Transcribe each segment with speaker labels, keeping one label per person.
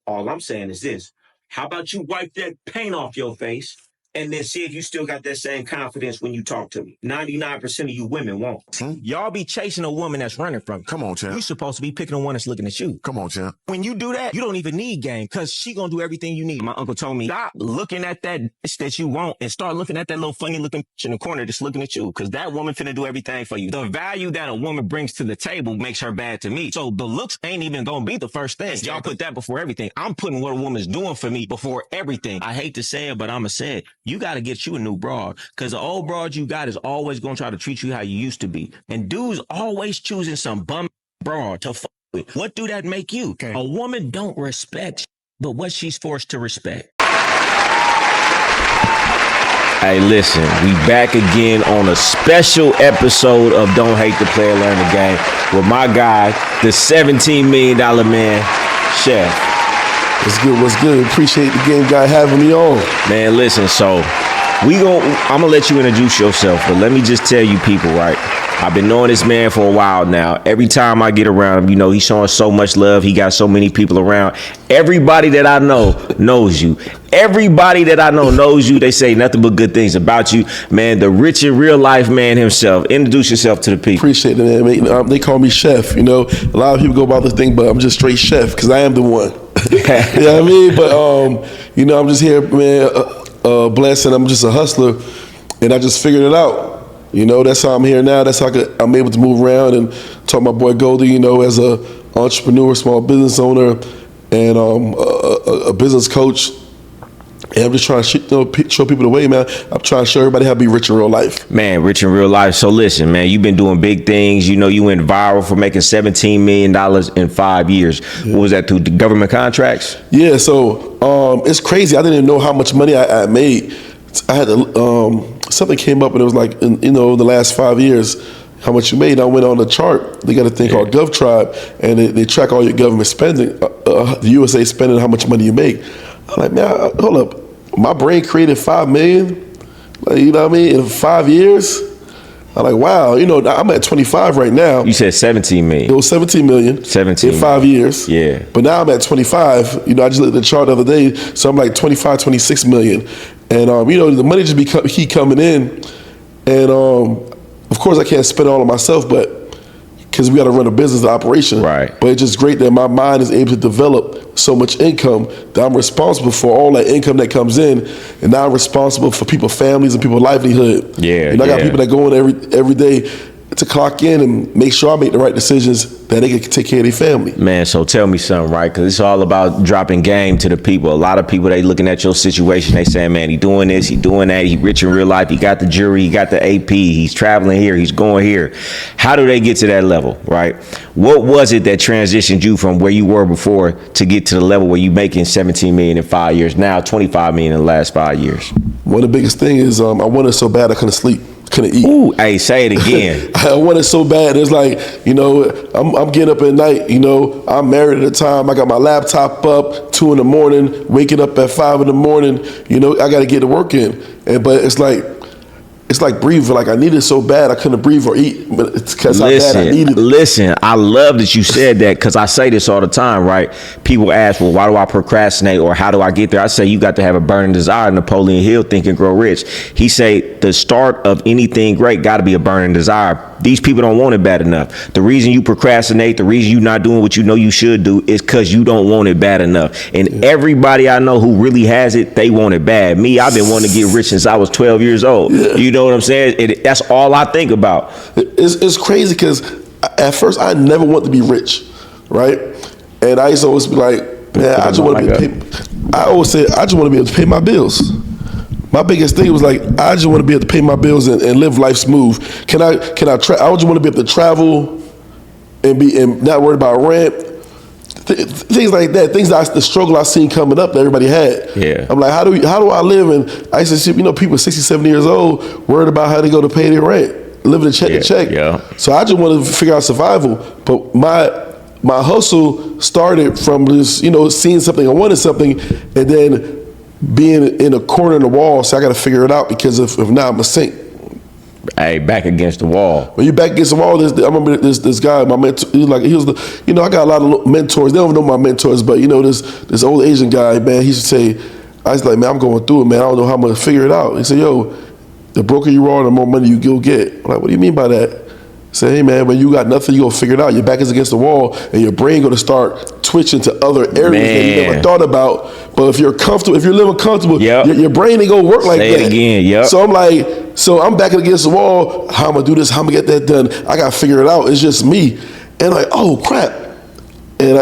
Speaker 1: All I'm saying is this. How about you wipe that paint off your face and then see if you still got that same confidence when you talk to me? 99% of you women won't. Y'all be chasing a woman that's running from you.
Speaker 2: Come on, champ.
Speaker 1: You're supposed to be picking a one that's looking at you.
Speaker 2: Come on, champ.
Speaker 1: When you do that, you don't even need game because she gonna do everything you need. My uncle told me, stop looking at that bitch that you want and start looking at that little funny looking bitch in the corner that's looking at you, because that woman finna do everything for you. The value that a woman brings to the table makes her bad to me. So the looks ain't even gonna be the first thing. Y'all put that before everything. I'm putting what a woman's doing for me before everything. I hate to say it, but I'ma say it. You gotta get you a new broad, because the old broad you got is always gonna try to treat you how you used to be. And dudes always choosing some bum broad to fuck with. What do that make you? Okay. A woman don't respect, but what she's forced to respect. Hey, listen, we back again on a special episode of Don't Hate the Player, Learn the Game with my guy, the $17 million man, Chef.
Speaker 3: What's good? What's good? Appreciate the game guy having me on.
Speaker 1: Man, listen, so I'm gonna let you introduce yourself, but let me just tell you people, right? I've been knowing this man for a while now. Every time I get around him, you know, he's showing so much love. He got so many people around. Everybody that I know knows you. Everybody that I know knows you. They say nothing but good things about you. Man, the rich in real life man himself. Introduce yourself to the people.
Speaker 3: Appreciate it, man. They call me Chef, you know. A lot of people go about this thing, but I'm just straight Chef because I am the one. You know what I mean? But, you know, I'm just here, man, blessed, and I'm just a hustler, and I just figured it out. You know, that's how I'm here now. That's how I'm able to move around and talk to my boy Goldie, you know, as a entrepreneur, small business owner, and a business coach. And I'm just trying to show people the way, man. I'm trying to show everybody how to be rich in real life.
Speaker 1: Man, rich in real life. So listen, man, you've been doing big things. You know, you went viral for making $17 million in 5 years. Yeah. What was that, through the government contracts?
Speaker 3: Yeah, so it's crazy. I didn't even know how much money I made. I had to, something came up and it was like, you know, the last 5 years, how much you made. I went on the chart. They got a thing called GovTribe, and they track all your government spending, the USA spending, how much money you make. I'm like, man, hold up. My brain created 5 million, like, you know what I mean, in 5 years. I'm like, wow, you know, I'm at 25 right now.
Speaker 1: You said 17 million.
Speaker 3: It was 17 million
Speaker 1: 17
Speaker 3: in 5 years.
Speaker 1: Yeah.
Speaker 3: But now I'm at 25. You know, I just looked at the chart the other day, so I'm like 25, 26 million. And, you know, the money just keep coming in. And, of course, I can't spend it all on myself, but because we got to run a business operation.
Speaker 1: Right.
Speaker 3: But it's just great that my mind is able to develop so much income that I'm responsible for all that income that comes in, and now I'm responsible for people's families and people's livelihood.
Speaker 1: Yeah.
Speaker 3: And I got people that go in every day to clock in and make sure I make the right decisions that they can take care of their family.
Speaker 1: Man, so tell me something, right? Because it's all about dropping game to the people. A lot of people, they looking at your situation, they saying, man, he doing this, he doing that, he rich in real life, he got the jury, he got the AP, he's traveling here, he's going here. How do they get to that level, right? What was it that transitioned you from where you were before to get to the level where you making 17 million in 5 years, now 25 million in the last 5 years?
Speaker 3: One of the biggest things is I wanted so bad I couldn't sleep. Couldn't eat.
Speaker 1: Ooh, hey, say it again.
Speaker 3: I wanted so bad. It's like, you know, I'm getting up at night, you know, I'm married at the time. I got my laptop up 2 in the morning, waking up at 5 in the morning, you know, I got to get to work in. But it's like breathing. Like I needed it so bad I couldn't breathe or eat, but it's because how bad I needed it.
Speaker 1: Listen, I love that you said that, because I say this all the time, right? People ask, well, why do I procrastinate, or how do I get there? I say you got to have a burning desire. Napoleon Hill, Think and Grow Rich. He say the start of anything great got to be a burning desire. These people don't want it bad enough. The reason you procrastinate, the reason you're not doing what you know you should do is because you don't want it bad enough. And everybody I know who really has it, they want it bad. Me, I've been wanting to get rich since I was 12 years old. Yeah. You know what I'm saying? That's all I think about.
Speaker 3: It's crazy because at first I never wanted to be rich, right? And I used to always be like, man, I just want to I always say, I just want to be able to pay my bills. My biggest thing was like, I just want to be able to pay my bills and live life smooth. I just want to be able to travel and not worried about rent. Things like that, the struggle I seen coming up that everybody had.
Speaker 1: Yeah.
Speaker 3: I'm like, how do I live? And I used to see, you know, people 60, 70 years old worried about how they go to pay their rent, living check to check.
Speaker 1: Yeah.
Speaker 3: So I just wanted to figure out survival. But my hustle started from this, you know, seeing something, I wanted something, and then being in a corner in the wall, so I got to figure it out, because if not, I'm a sink.
Speaker 1: Hey, back against the wall.
Speaker 3: When you back against the wall, I remember this guy, my mentor. He was the, I got a lot of mentors. They don't know my mentors, but this old Asian guy, man. He used to say, I was like, man, I'm going through it, man. I don't know how I'm gonna figure it out. He said, yo, the broker you are, the more money you'll get. I'm like, what do you mean by that? Say, hey man, when you got nothing, you gonna figure it out. Your back is against the wall, and your brain gonna start twitching to other areas that you never thought about. But if you're comfortable, if you're living comfortable, your brain ain't gonna work like that.
Speaker 1: Say it again, yep.
Speaker 3: So I'm backing against the wall. How I'm gonna do this? How I'm gonna get that done? I gotta figure it out. It's just me, and like, oh crap, and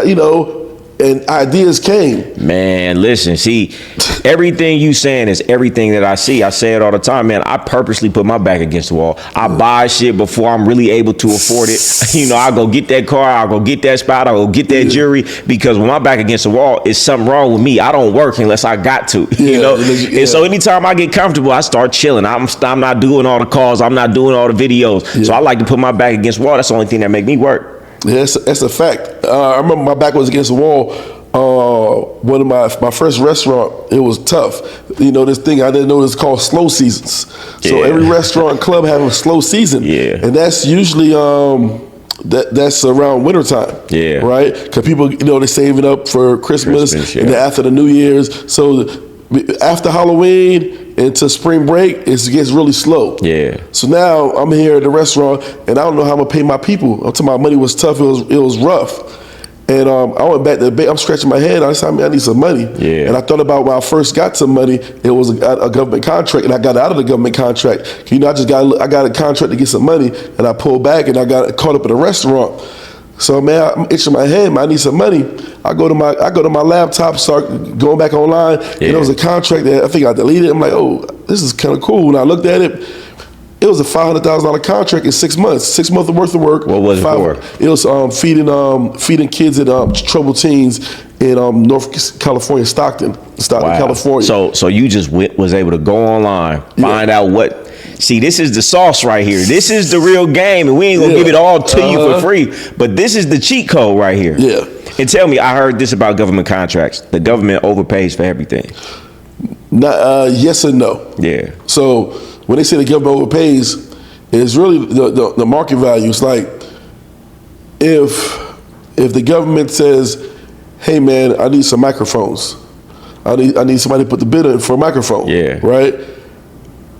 Speaker 3: and ideas came.
Speaker 1: Man, listen, see, everything you saying is everything that I see. I say it all the time, man. I purposely put my back against the wall. I buy shit before I'm really able to afford it. I go get that car, I'll go get that spot, I'll go get that jewelry, because when my back against the wall, it's something wrong with me. I don't work unless I got to, And so anytime I get comfortable, I start chilling. I'm not doing all the calls, I'm not doing all the videos. So I like to put my back against the wall. That's the only thing that make me work.
Speaker 3: Yeah, that's a fact. I remember my back was against the wall. One of my first restaurant, it was tough. This thing I didn't know, it's called slow seasons. So every restaurant and club have a slow season. Yeah. And that's usually that's around wintertime. Yeah. Right? Because people, they're saving up for Christmas and then after the New Year's. So after Halloween into spring break, it gets really slow. Yeah. So now I'm here at the restaurant, and I don't know how I'm gonna pay my people. Until my money was tough, it was rough. And I went back to the bank. I'm scratching my head. I said, I need some money. Yeah. And I thought about when I first got some money, it was a government contract, and I got out of the government contract. I got a contract to get some money, and I pulled back, and I got caught up in a restaurant. So man, I'm itching my head, man. I need some money. I go to my laptop, start going back online, and there was a contract that I think I deleted. I'm like, oh, this is kind of cool. When I looked at it, it was a $500,000 contract in 6 months. 6 months worth of work. What was it for? It was feeding kids and troubled teens in North California, Stockton, California. So you just was able to go online, find out what. See, this is the sauce right here. This is the real game, and we ain't gonna give it all to you for free. But this is the cheat code right here. Yeah. And tell me, I heard this about government contracts. The government overpays for everything. Yes and no. Yeah. So when they say the government overpays, it's really the market value. It's like if the government says, "Hey man, I need some microphones. I need somebody to put the bid in for a microphone." Yeah. Right.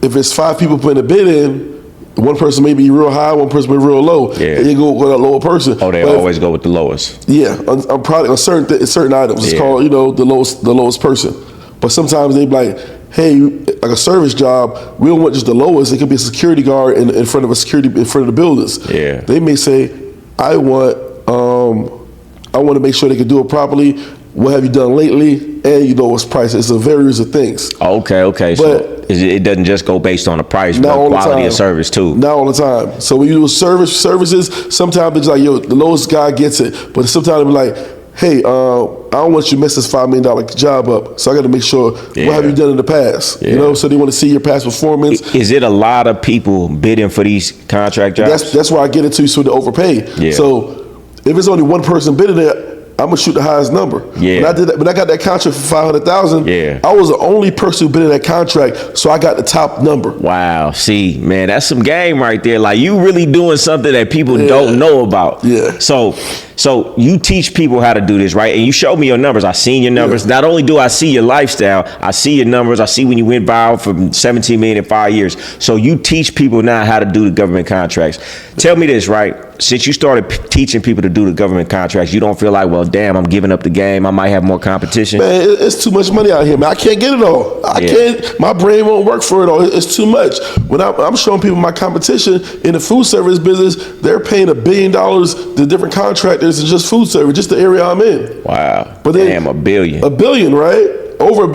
Speaker 3: If it's 5 people putting a bid in, one person may be real high, one person may be real low. Yeah. And you go with a lower person.
Speaker 1: Oh, they always go with the lowest.
Speaker 3: Yeah, on product, on certain items, it's called the lowest person. But sometimes they be like, hey, like a service job, we don't want just the lowest. It could be a security guard in front of the buildings. Yeah. They may say, I want to make sure they can do it properly. What have you done lately? And what's price. It's a various of things.
Speaker 1: Okay. But so it doesn't just go based on the price, but quality of service too.
Speaker 3: Not all the time. So when you do services, sometimes it's like, the lowest guy gets it. But sometimes it's like, hey, I don't want you to mess this $5 million job up. So I got to make sure, what have you done in the past? Yeah. So they want to see your past performance.
Speaker 1: Is it a lot of people bidding for these contract jobs?
Speaker 3: That's where I get it to, so they overpay. Yeah. So if it's only one person bidding it, I'm gonna shoot the highest number. Yeah. When I got that contract for $500,000, I was the only person who bid in that contract, so I got the top number.
Speaker 1: Wow. See, man, that's some game right there. Like, you really doing something that people don't know about. Yeah. So you teach people how to do this, right? And you show me your numbers. I seen your numbers. Not only do I see your lifestyle, I see your numbers. I see when you went viral from 17 million in 5 years. So you teach people now how to do the government contracts. Tell me this, right? Since you started teaching people to do the government contracts, you don't feel like, well, damn, I'm giving up the game. I might have more competition.
Speaker 3: Man, it's too much money out here, man. I can't get it all. I can't. My brain won't work for it all. It's too much. When I'm showing people my competition in the food service business, they're paying $1 billion to different contractors in just food service, just the area I'm in.
Speaker 1: Wow. But then, damn, $1 billion.
Speaker 3: $1 billion, right? Over,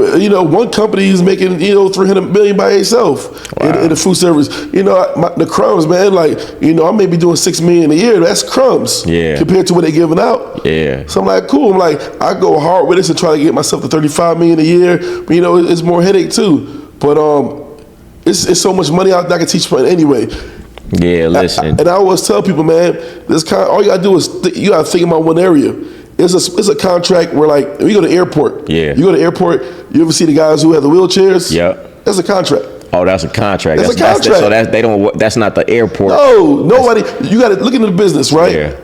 Speaker 3: one company is making, $300 million by itself in the food service. The crumbs, man, like, I may be doing $6 million a year. That's crumbs compared to what they're giving out. Yeah. So I'm like, cool. I'm like, I go hard with this and try to get myself to $35 million a year. But, it's more headache too. But it's so much money out there I can teach people anyway. Yeah, listen. And I always tell people, man, all you gotta do is you gotta think about one area. It's a contract where, like, if you go to the airport, you go to the airport, you ever see the guys who have the wheelchairs? Yeah. That's a contract.
Speaker 1: Oh, that's a contract.
Speaker 3: That's a contract.
Speaker 1: So they don't. That's not the airport.
Speaker 3: No, nobody. You got to look into the business, right?
Speaker 1: Yeah.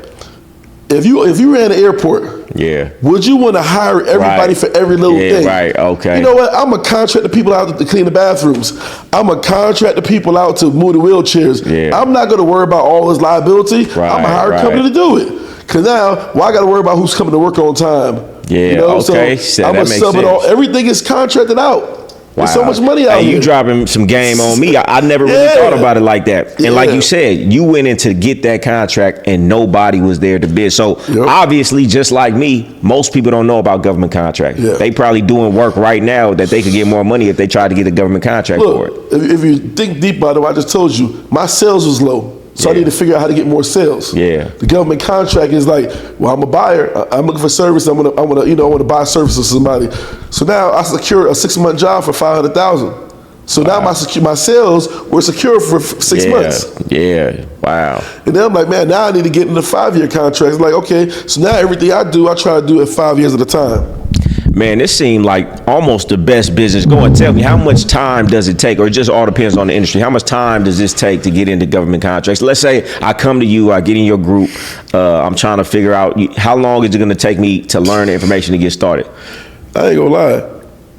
Speaker 3: If you ran an airport,
Speaker 1: Yeah.
Speaker 3: would you want to hire everybody
Speaker 1: Right.
Speaker 3: for every little thing?
Speaker 1: Right. Okay.
Speaker 3: You know what? I'm gonna contract the people out to clean the bathrooms. I'm gonna contract the people out to move the wheelchairs.
Speaker 1: Yeah.
Speaker 3: I'm not gonna worry about all this liability.
Speaker 1: Right,
Speaker 3: I'm gonna hire a company to do it. Cause now, I got to worry about who's coming to work on time?
Speaker 1: Yeah.
Speaker 3: You know?
Speaker 1: Okay.
Speaker 3: So
Speaker 1: that
Speaker 3: I'm gonna
Speaker 1: makes
Speaker 3: sub it
Speaker 1: sense.
Speaker 3: all. Everything is contracted out. There's so much money out
Speaker 1: and
Speaker 3: here.
Speaker 1: you dropping some game on me. I never really thought about it like that. And like you said, you went in to get that contract and nobody was there to bid. So obviously, just like me, most people don't know about government contracts.
Speaker 3: Yeah.
Speaker 1: They probably doing work right now that they could get more money if they tried to get a government contract for it.
Speaker 3: If you think deep about it, what I just told you, my sales was low. So I need to figure out how to get more sales.
Speaker 1: Yeah.
Speaker 3: The government contract is like, well, I'm a buyer. I'm looking for service. I want to buy services from somebody. So now I secure a 6-month job for $500,000. So now my sales were secure for 6 months.
Speaker 1: Yeah. Wow.
Speaker 3: And then I'm like, man, now I need to get into 5-year contracts. Like, okay, so now everything I do, I try to do it 5 years at a time.
Speaker 1: Man, this seemed like almost the best business. Go and tell me, how much time does it take, or it just all depends on the industry? How much time does this take to get into government contracts? Let's say I come to you, I get in your group, I'm trying to figure out how long is it going to take me to learn the information to get started? I ain't gonna lie.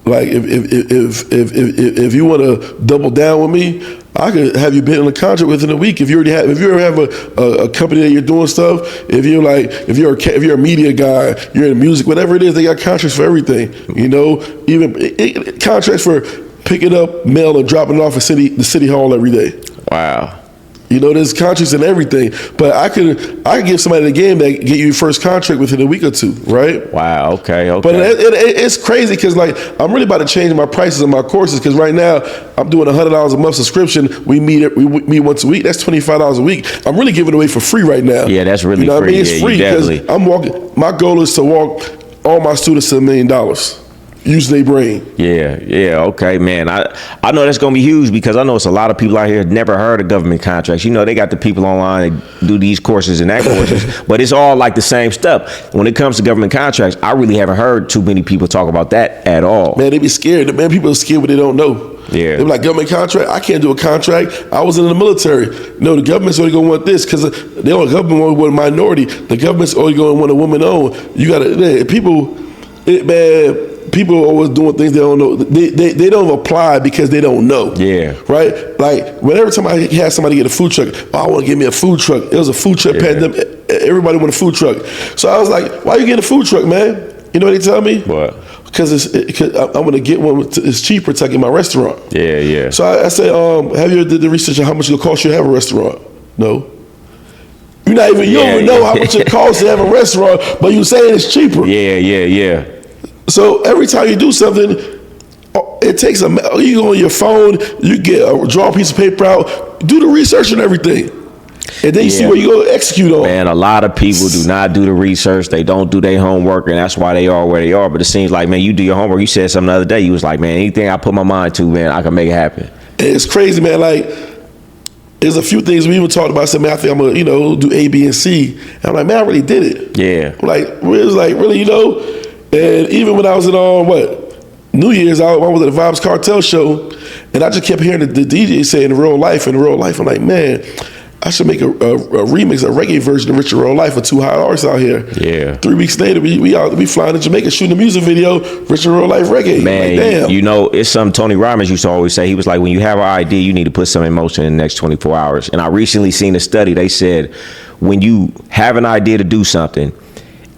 Speaker 1: Like if you want to double down with me, I could have you been in a contract within a week. If you ever have a company that you're doing stuff, if you're a media guy, you're in music, whatever it is, they got contracts for everything. You know, even contracts for picking up mail and dropping it off at the city hall every day. Wow. You know, there's contracts and everything, but I could give somebody the game that get you your first contract within a week or two, right? Wow. Okay. But it's crazy because like I'm really about to change my prices on my courses because right now I'm doing $100 a month subscription. We meet once a week. That's $25 a week. I'm really giving it away for free right now. Yeah, that's really free. What I mean? It's free because I'm walking. My goal is to walk all my students to $1 million. Use their brain. Yeah, okay, man. I know that's gonna be huge because I know it's a lot of people out here never heard of government contracts. You know, they got the people online that do these courses and that courses, but it's all like the same stuff. When it comes to government contracts, I really haven't heard too many people talk about that at all. Man, they be scared. Man, people are scared what they don't know. Yeah. They be like, government contract? I can't do a contract. I was in the military. No, the government's only gonna want this because the government only want a minority. The government's only gonna want a woman owned. You gotta, people are always doing things they don't know. They don't apply because they don't know. Yeah. Right? Like, whenever time I had somebody get a food truck, I want to give me a food truck. It was a food truck pandemic. Everybody want a food truck. So I was like, why you getting a food truck, man? You know what they tell me? What? Because I'm going to get one. It's cheaper to get my restaurant. Yeah. So I said, have you ever did the research on how much it'll cost you to have a restaurant? No. You don't even know how much it costs to have a restaurant, but you saying it's cheaper. Yeah. So every time you do something, it takes you go on your phone, you draw a piece of paper out, do the research and everything. And then you see what you go execute on. Man, a lot of people do not do the research. They don't do their homework, and that's why they are where they are. But it seems like, man, you do your homework. You said something the other day. You was like, man, anything I put my mind to, man, I can make it happen. And it's crazy, man. Like, there's a few things we even talked about. I said, man, I think I'm going to, do A, B, and C. And I'm like, man, I really did it. Yeah. I'm like, it was like, really, And even when I was at New Year's, I was at the Vibes Cartel show, and I just kept hearing the DJ say in real life. I'm like, man, I should make a remix, a reggae version of Rich in Real Life with two hot artists out here. Yeah. 3 weeks later, we flying to Jamaica shooting a music video, Rich in Real Life reggae. Man, like, damn. It's something Tony Robbins used to always say. He was like, when you have an idea, you need to put some in motion in the next 24 hours. And I recently seen a study. They said, when you have an idea to do something,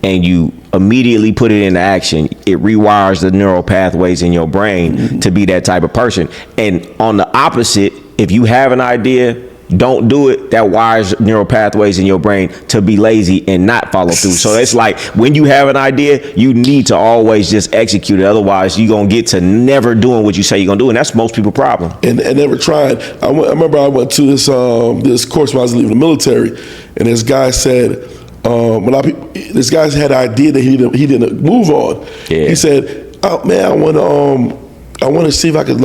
Speaker 1: and you immediately put it into action, it rewires the neural pathways in your brain to be that type of person. And on the opposite, if you have an idea, don't do it, that wires neural pathways in your brain to be lazy and not follow through. So it's like, when you have an idea, you need to always just execute it. Otherwise, you're going to get to never doing what you say you're going to do. And that's most people's problem. And never trying. I remember I went to this course when I was leaving the military, and this guy said, this guy had an idea that he didn't move on. Yeah. He said, "Oh man, I want to see if I could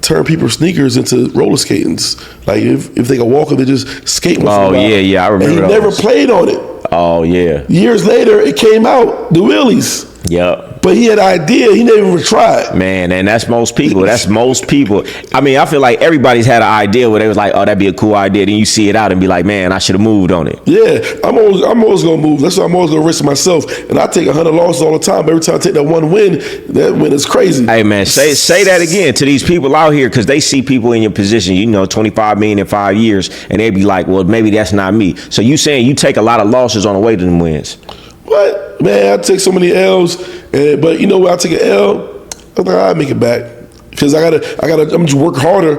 Speaker 1: turn people's sneakers into roller skatings. Like if they could walk, they just skate." Oh yeah, I remember. And he never played on it. Oh yeah. Years later, it came out, the wheelies. Yep.
Speaker 3: but he had an idea. He never even tried.
Speaker 1: Man, and that's most people. That's most people. I mean, I feel like everybody's had an idea where they was like, oh, that'd be a cool idea. Then you see it out and be like, man, I should have moved on it.
Speaker 3: Yeah, I'm always gonna move. That's why I'm always gonna risk myself. And I take 100 losses all the time. Every time I take that one win, that win is crazy.
Speaker 1: Hey man, say that again to these people out here, because they see people in your position, 25 million in 5 years, and they be like, well, maybe that's not me. So you saying you take a lot of losses on the way to them wins?
Speaker 3: What? Man, I take so many L's, but you know what? I take an L, I think I make it back because I'm just work harder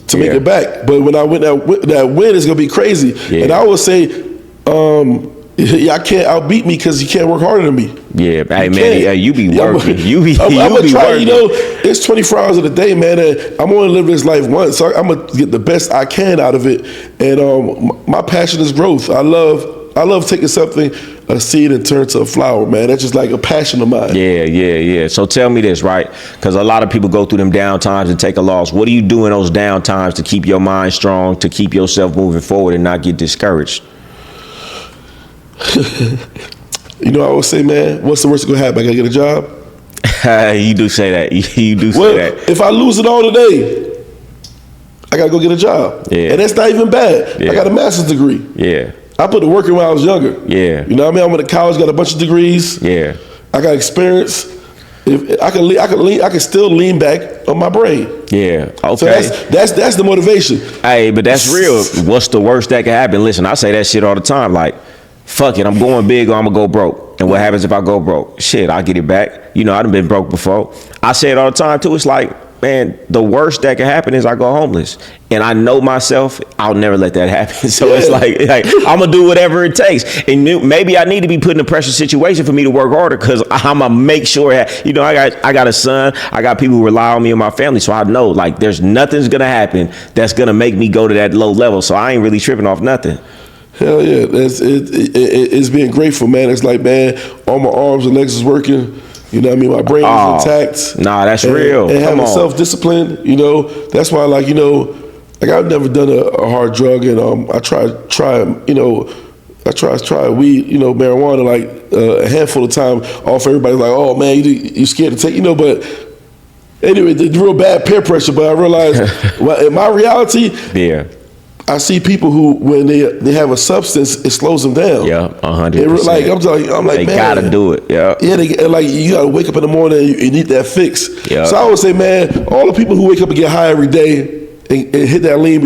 Speaker 3: to make it back. But when I win that win is gonna be crazy. Yeah. And I always say, y'all can't outbeat me because you can't work harder than me. Yeah, hey man, you be working. I'm gonna try. Working. It's 24 hours of the day, man. And I'm only living this life once, so I'm gonna get the best I can out of it. And my passion is growth. I love taking something, a seed, and turn to a flower, man. That's just like a passion of mine. Yeah. So tell me this, right? Because a lot of people go through them down times and take a loss. What do you do in those down times to keep your mind strong, to keep yourself moving forward and not get discouraged? I always say, man, what's the worst that gonna happen? I gotta get a job.
Speaker 1: You do say that. You do say that.
Speaker 3: If I lose it all today, I gotta go get a job. Yeah. And that's not even bad. Yeah. I got a master's degree. Yeah. I put the work in when I was younger. Yeah. You know what I mean? I went to college, got a bunch of degrees. Yeah. I got experience. If I can still lean back on my brain. Yeah. Okay. So that's the motivation.
Speaker 1: Hey, but that's real. What's the worst that can happen? Listen, I say that shit all the time. Like, fuck it, I'm going big or I'm gonna go broke. And what happens if I go broke? Shit, I'll get it back. I done been broke before. I say it all the time too. It's like, man, the worst that can happen is I go homeless. And I know myself, I'll never let that happen. So it's like I'm gonna do whatever it takes. And maybe I need to be put in a pressure situation for me to work harder, because I'm gonna make sure, I got a son, I got people who rely on me and my family. So I know there's nothing's gonna happen that's gonna make me go to that low level. So I ain't really tripping off nothing.
Speaker 3: Hell yeah, it's being grateful, man. It's like, man, all my arms and legs is working. You know what I mean? My brain is intact.
Speaker 1: Nah, that's real.
Speaker 3: And having self-discipline, that's why, I've never done a hard drug, and I try weed, marijuana, a handful of time off. Everybody's like, oh man, you scared to take, but anyway, the real bad peer pressure. But I realized, in my reality, I see people who, when they have a substance, it slows them down. Yeah, 100%. I'm like,
Speaker 1: they
Speaker 3: man,
Speaker 1: gotta do it. Yeah,
Speaker 3: you gotta wake up in the morning and you need that fix. Yeah. So I would say, man, all the people who wake up and get high every day and hit that lean,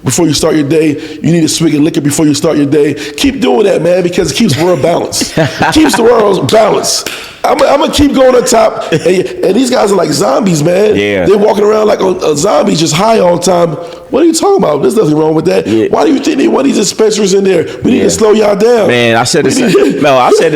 Speaker 3: before you start your day, you need to swig of liquor before you start your day. Keep doing that, man, because it keeps the world balanced. It keeps the world balanced. I'm gonna keep going on top, and these guys are like zombies, man. Yeah, they're walking around like a zombie, just high all the time. What are you talking about? There's nothing wrong with that. Yeah. Why do you think they want these dispensaries in there? We need to slow y'all down.
Speaker 1: Man, I said the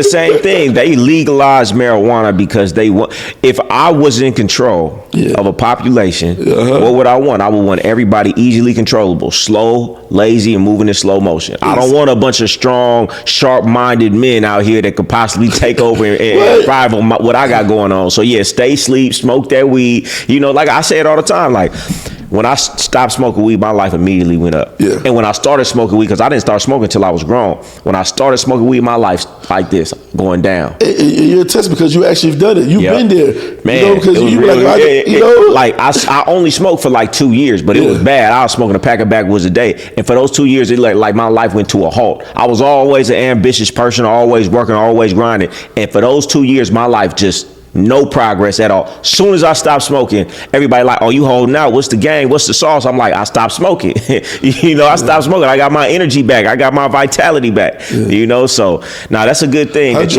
Speaker 1: same thing. They legalized marijuana because they want. If I was in control of a population, what would I want? I would want everybody easily controllable, slow, lazy, and moving in slow motion. Yes. I don't want a bunch of strong, sharp-minded men out here that could possibly take over and thrive on what I got going on. So yeah, stay asleep, smoke that weed. Like I say it all the time, when I stopped smoking weed, my life immediately went up. Yeah. And when I started smoking weed, because I didn't start smoking until I was grown. When I started smoking weed, my life's like this, going down.
Speaker 3: You're a test because you actually have done it. You've been there.
Speaker 1: Man, because I only smoked for 2 years, but it was bad. I was smoking a pack of backwoods a day. And for those 2 years, it like my life went to a halt. I was always an ambitious person, always working, always grinding. And for those 2 years, my life just no progress at all. Soon as I stopped smoking, everybody like, oh, you holding out? What's the game? What's the sauce? I'm like, I stopped smoking. I stopped smoking. I got my energy back. I got my vitality back. So that's a good thing.
Speaker 3: How'd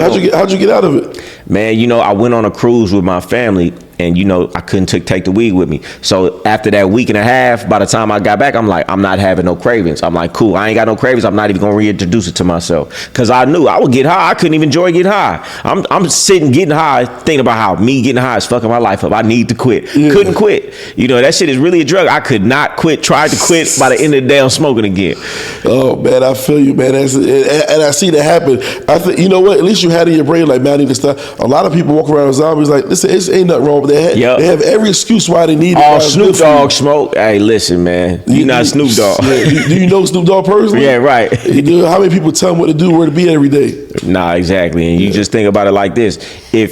Speaker 3: you get out of it?
Speaker 1: Man, I went on a cruise with my family, and I couldn't take the weed with me. So after that week and a half, by the time I got back, I'm like, I'm not having no cravings. I'm like, cool, I ain't got no cravings. I'm not even gonna reintroduce it to myself, because I knew I would get high. I couldn't even enjoy getting high. I'm sitting getting high, thinking about how me getting high is fucking my life up. I need to quit. Couldn't quit. That shit is really a drug. I could not quit. Tried to quit. By the end of the day, I'm smoking again.
Speaker 3: Oh man, I feel you, man. And I see that happen. I think, you know what? At least you had in your brain, like, man, I need to stop. A lot of people walk around with zombies like, listen, it ain't nothing wrong. but they have every excuse why they need it.
Speaker 1: Oh, Snoop Dogg smoke. Hey, listen, man. You're not Snoop Dogg.
Speaker 3: Yeah. Do you know Snoop Dogg personally?
Speaker 1: Yeah, right.
Speaker 3: How many people tell him what to do, where to be every day?
Speaker 1: Nah, exactly. And you just think about it like this.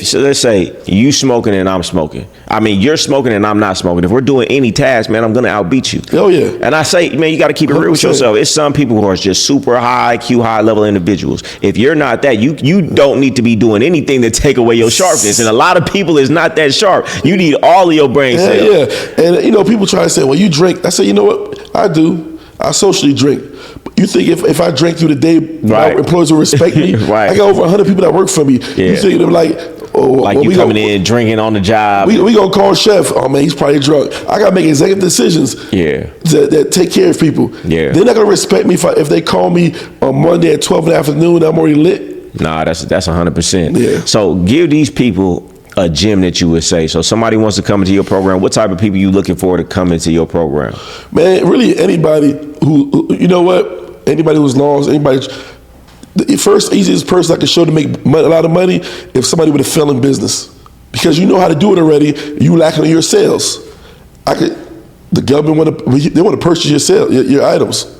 Speaker 1: So let's say you smoking and I'm smoking. I mean, you're smoking and I'm not smoking. If we're doing any task, man, I'm going to outbeat you.
Speaker 3: Oh, yeah.
Speaker 1: And I say, man, you got to keep it real with yourself. It's some people who are just super high IQ, high level individuals. If you're not that, you don't need to be doing anything to take away your sharpness. And a lot of people is not that sharp. You need all of your brain cells.
Speaker 3: Yeah. And, people try to say, well, you drink. I say, you know what? I do. I socially drink. You think if I drank through the day, my employees will respect me?
Speaker 1: Right.
Speaker 3: I got over 100 people that work for me.
Speaker 1: Yeah.
Speaker 3: You think they're like,
Speaker 1: you coming in drinking on the job.
Speaker 3: We gonna call chef. Oh man, he's probably drunk. I gotta make executive decisions.
Speaker 1: Yeah.
Speaker 3: That take care of people.
Speaker 1: Yeah.
Speaker 3: They're not gonna respect me if they call me on Monday at 12 in the afternoon. I'm already lit.
Speaker 1: Nah, that's 100%.
Speaker 3: Yeah.
Speaker 1: So give these people a gem that you would say. So somebody wants to come into your program. What type of people you looking for to come into your program?
Speaker 3: Man, really anybody who you know what? Anybody who's lost, anybody. The first easiest person I can show to make a lot of money if somebody with a failing business, because you know how to do it already. You lacking on your sales. The government want to purchase your items.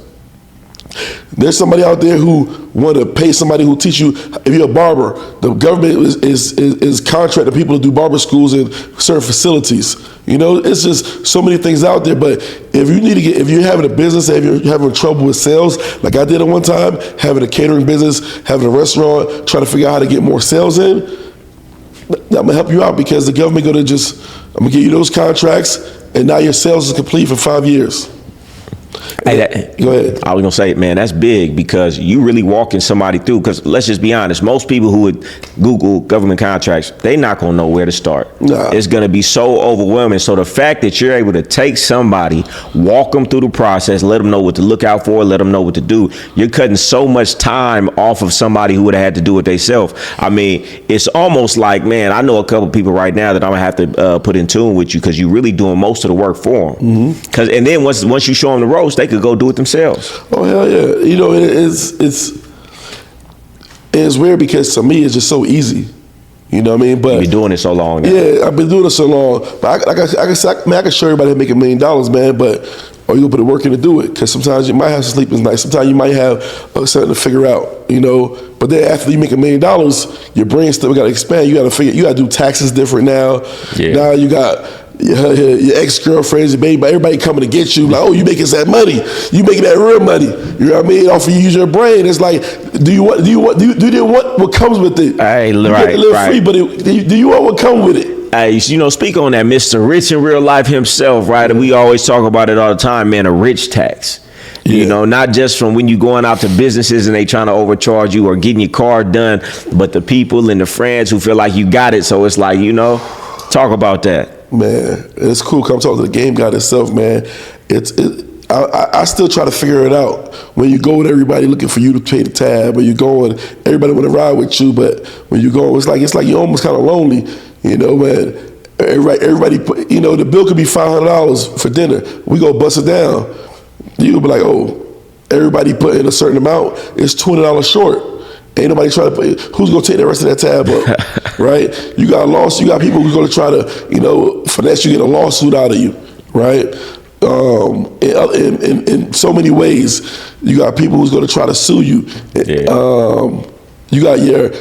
Speaker 3: There's somebody out there who want to pay somebody who teach you. If you're a barber, the government is contracting people to do barber schools in certain facilities. It's just so many things out there. But if you're having a business, if you're having trouble with sales, like I did at one time, having a catering business, having a restaurant, trying to figure out how to get more sales in, I'm gonna help you out, because the government I'm gonna give you those contracts, and now your sales is complete for 5 years.
Speaker 1: Hey,
Speaker 3: go ahead.
Speaker 1: I was gonna say, man, that's big, because you really walking somebody through. Because let's just be honest, most people who would Google government contracts, they not gonna know where to start.
Speaker 3: Nah.
Speaker 1: It's gonna be so overwhelming. So the fact that you're able to take somebody, walk them through the process, let them know what to look out for, let them know what to do, you're cutting so much time off of somebody who would have had to do it themselves. I mean, it's almost like, man, I know a couple people right now that I'm gonna have to put in tune with you, because you're really doing most of the work for them. And then once you show them the ropes, they could go do it themselves.
Speaker 3: Oh hell yeah! It's weird, because to me it's just so easy. You know what I mean? But
Speaker 1: you've been doing it so long now.
Speaker 3: Yeah, I've been doing it so long. But I can show everybody how to make $1 million, man. But you gonna put the work in to do it? Because sometimes you might have some sleepless nights. Sometimes you might have something to figure out. But then after you make $1 million, your brain still got to expand. You got to do taxes different now. Yeah. Now you got your ex-girlfriends, your baby, everybody coming to get you. Like, oh, you making that money? You making that real money? You know what I mean? Off of you use your brain. It's like, do you want what comes with it?
Speaker 1: Hey,
Speaker 3: you get a little free, but do you want what comes with it?
Speaker 1: Hey, speak on that, Mr. Rich in real life himself, right? And we always talk about it all the time, man. A rich tax. Yeah. Not just from when you going out to businesses and they trying to overcharge you or getting your car done, but the people and the friends who feel like you got it. So it's like, talk about that.
Speaker 3: Man, it's cool. Come talk to the game guy itself, man. I still try to figure it out. When you go with everybody looking for you to pay the tab, or you going, everybody want to ride with you, but when you go, it's like you're almost kind of lonely, man. Everybody put, the bill could be $500 for dinner. We go bust it down. You'll be like, oh, everybody put in a certain amount. It's $20 short. Ain't nobody trying to pay. Who's gonna take the rest of that tab up, right? You got you got people who's gonna try to, finesse you, get a lawsuit out of you, right? In so many ways, you got people who's gonna try to sue you. Yeah. You got your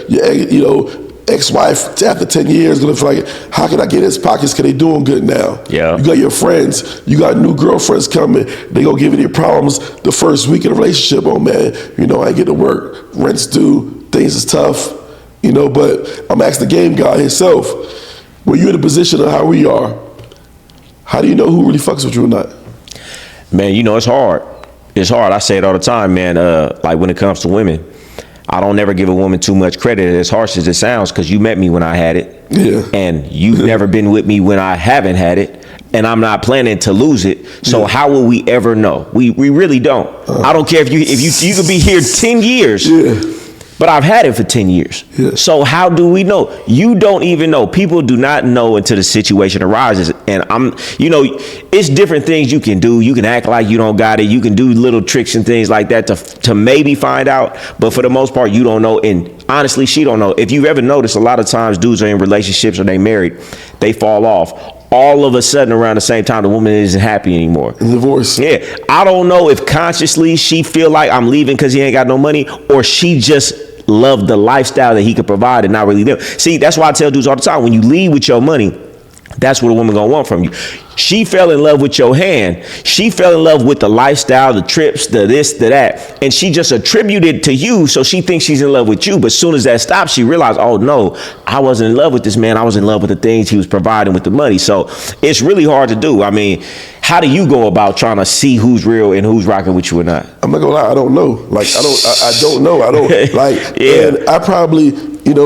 Speaker 3: ex-wife after 10 years gonna feel like, how can I get in his pockets? Cause they doing good now. Yeah. You got your friends. You got new girlfriends coming. They gonna give you their problems the first week of the relationship. Oh man, I ain't get to work. Rent's due. Things is tough. But I'm asking the game guy himself. When you're in the position of how we are, how do you know who really fucks with you or not? Man, it's hard. It's hard. I say it all the time, man. Like when it comes to women, I don't ever give a woman too much credit, as harsh as it sounds, because you met me when I had it. Yeah. And you've never been with me when I haven't had it. And I'm not planning to lose it. So how will we ever know? We really don't. I don't care if you could be here 10 years. Yeah.
Speaker 1: but I've had it for 10 years.
Speaker 3: Yeah.
Speaker 1: So how do we know? You don't even know. People do not know until the situation arises. And it's different things you can do. You can act like you don't got it. You can do little tricks and things like that to maybe find out. But for the most part, you don't know. And honestly, she don't know. If you've ever noticed, a lot of times dudes are in relationships or they married, they fall off. All of a sudden around the same time, the woman isn't happy anymore.
Speaker 3: Divorce.
Speaker 1: Yeah. I don't know if consciously she feel like I'm leaving because he ain't got no money, or she just loved the lifestyle that he could provide and not really them. See, that's why I tell dudes all the time, when you leave with your money, that's what a woman gonna want from you. She fell in love with your hand. She fell in love with the lifestyle, the trips, the this, the that, and she just attributed to you. So she thinks she's in love with you. But as soon as that stops, she realized, oh no, I wasn't in love with this man. I was in love with the things he was providing with the money. So it's really hard to do. I mean, how do you go about trying to see who's real and who's rocking with you or not?
Speaker 3: I'm not gonna lie, I don't know. Like I don't know. I don't like. Yeah. And I probably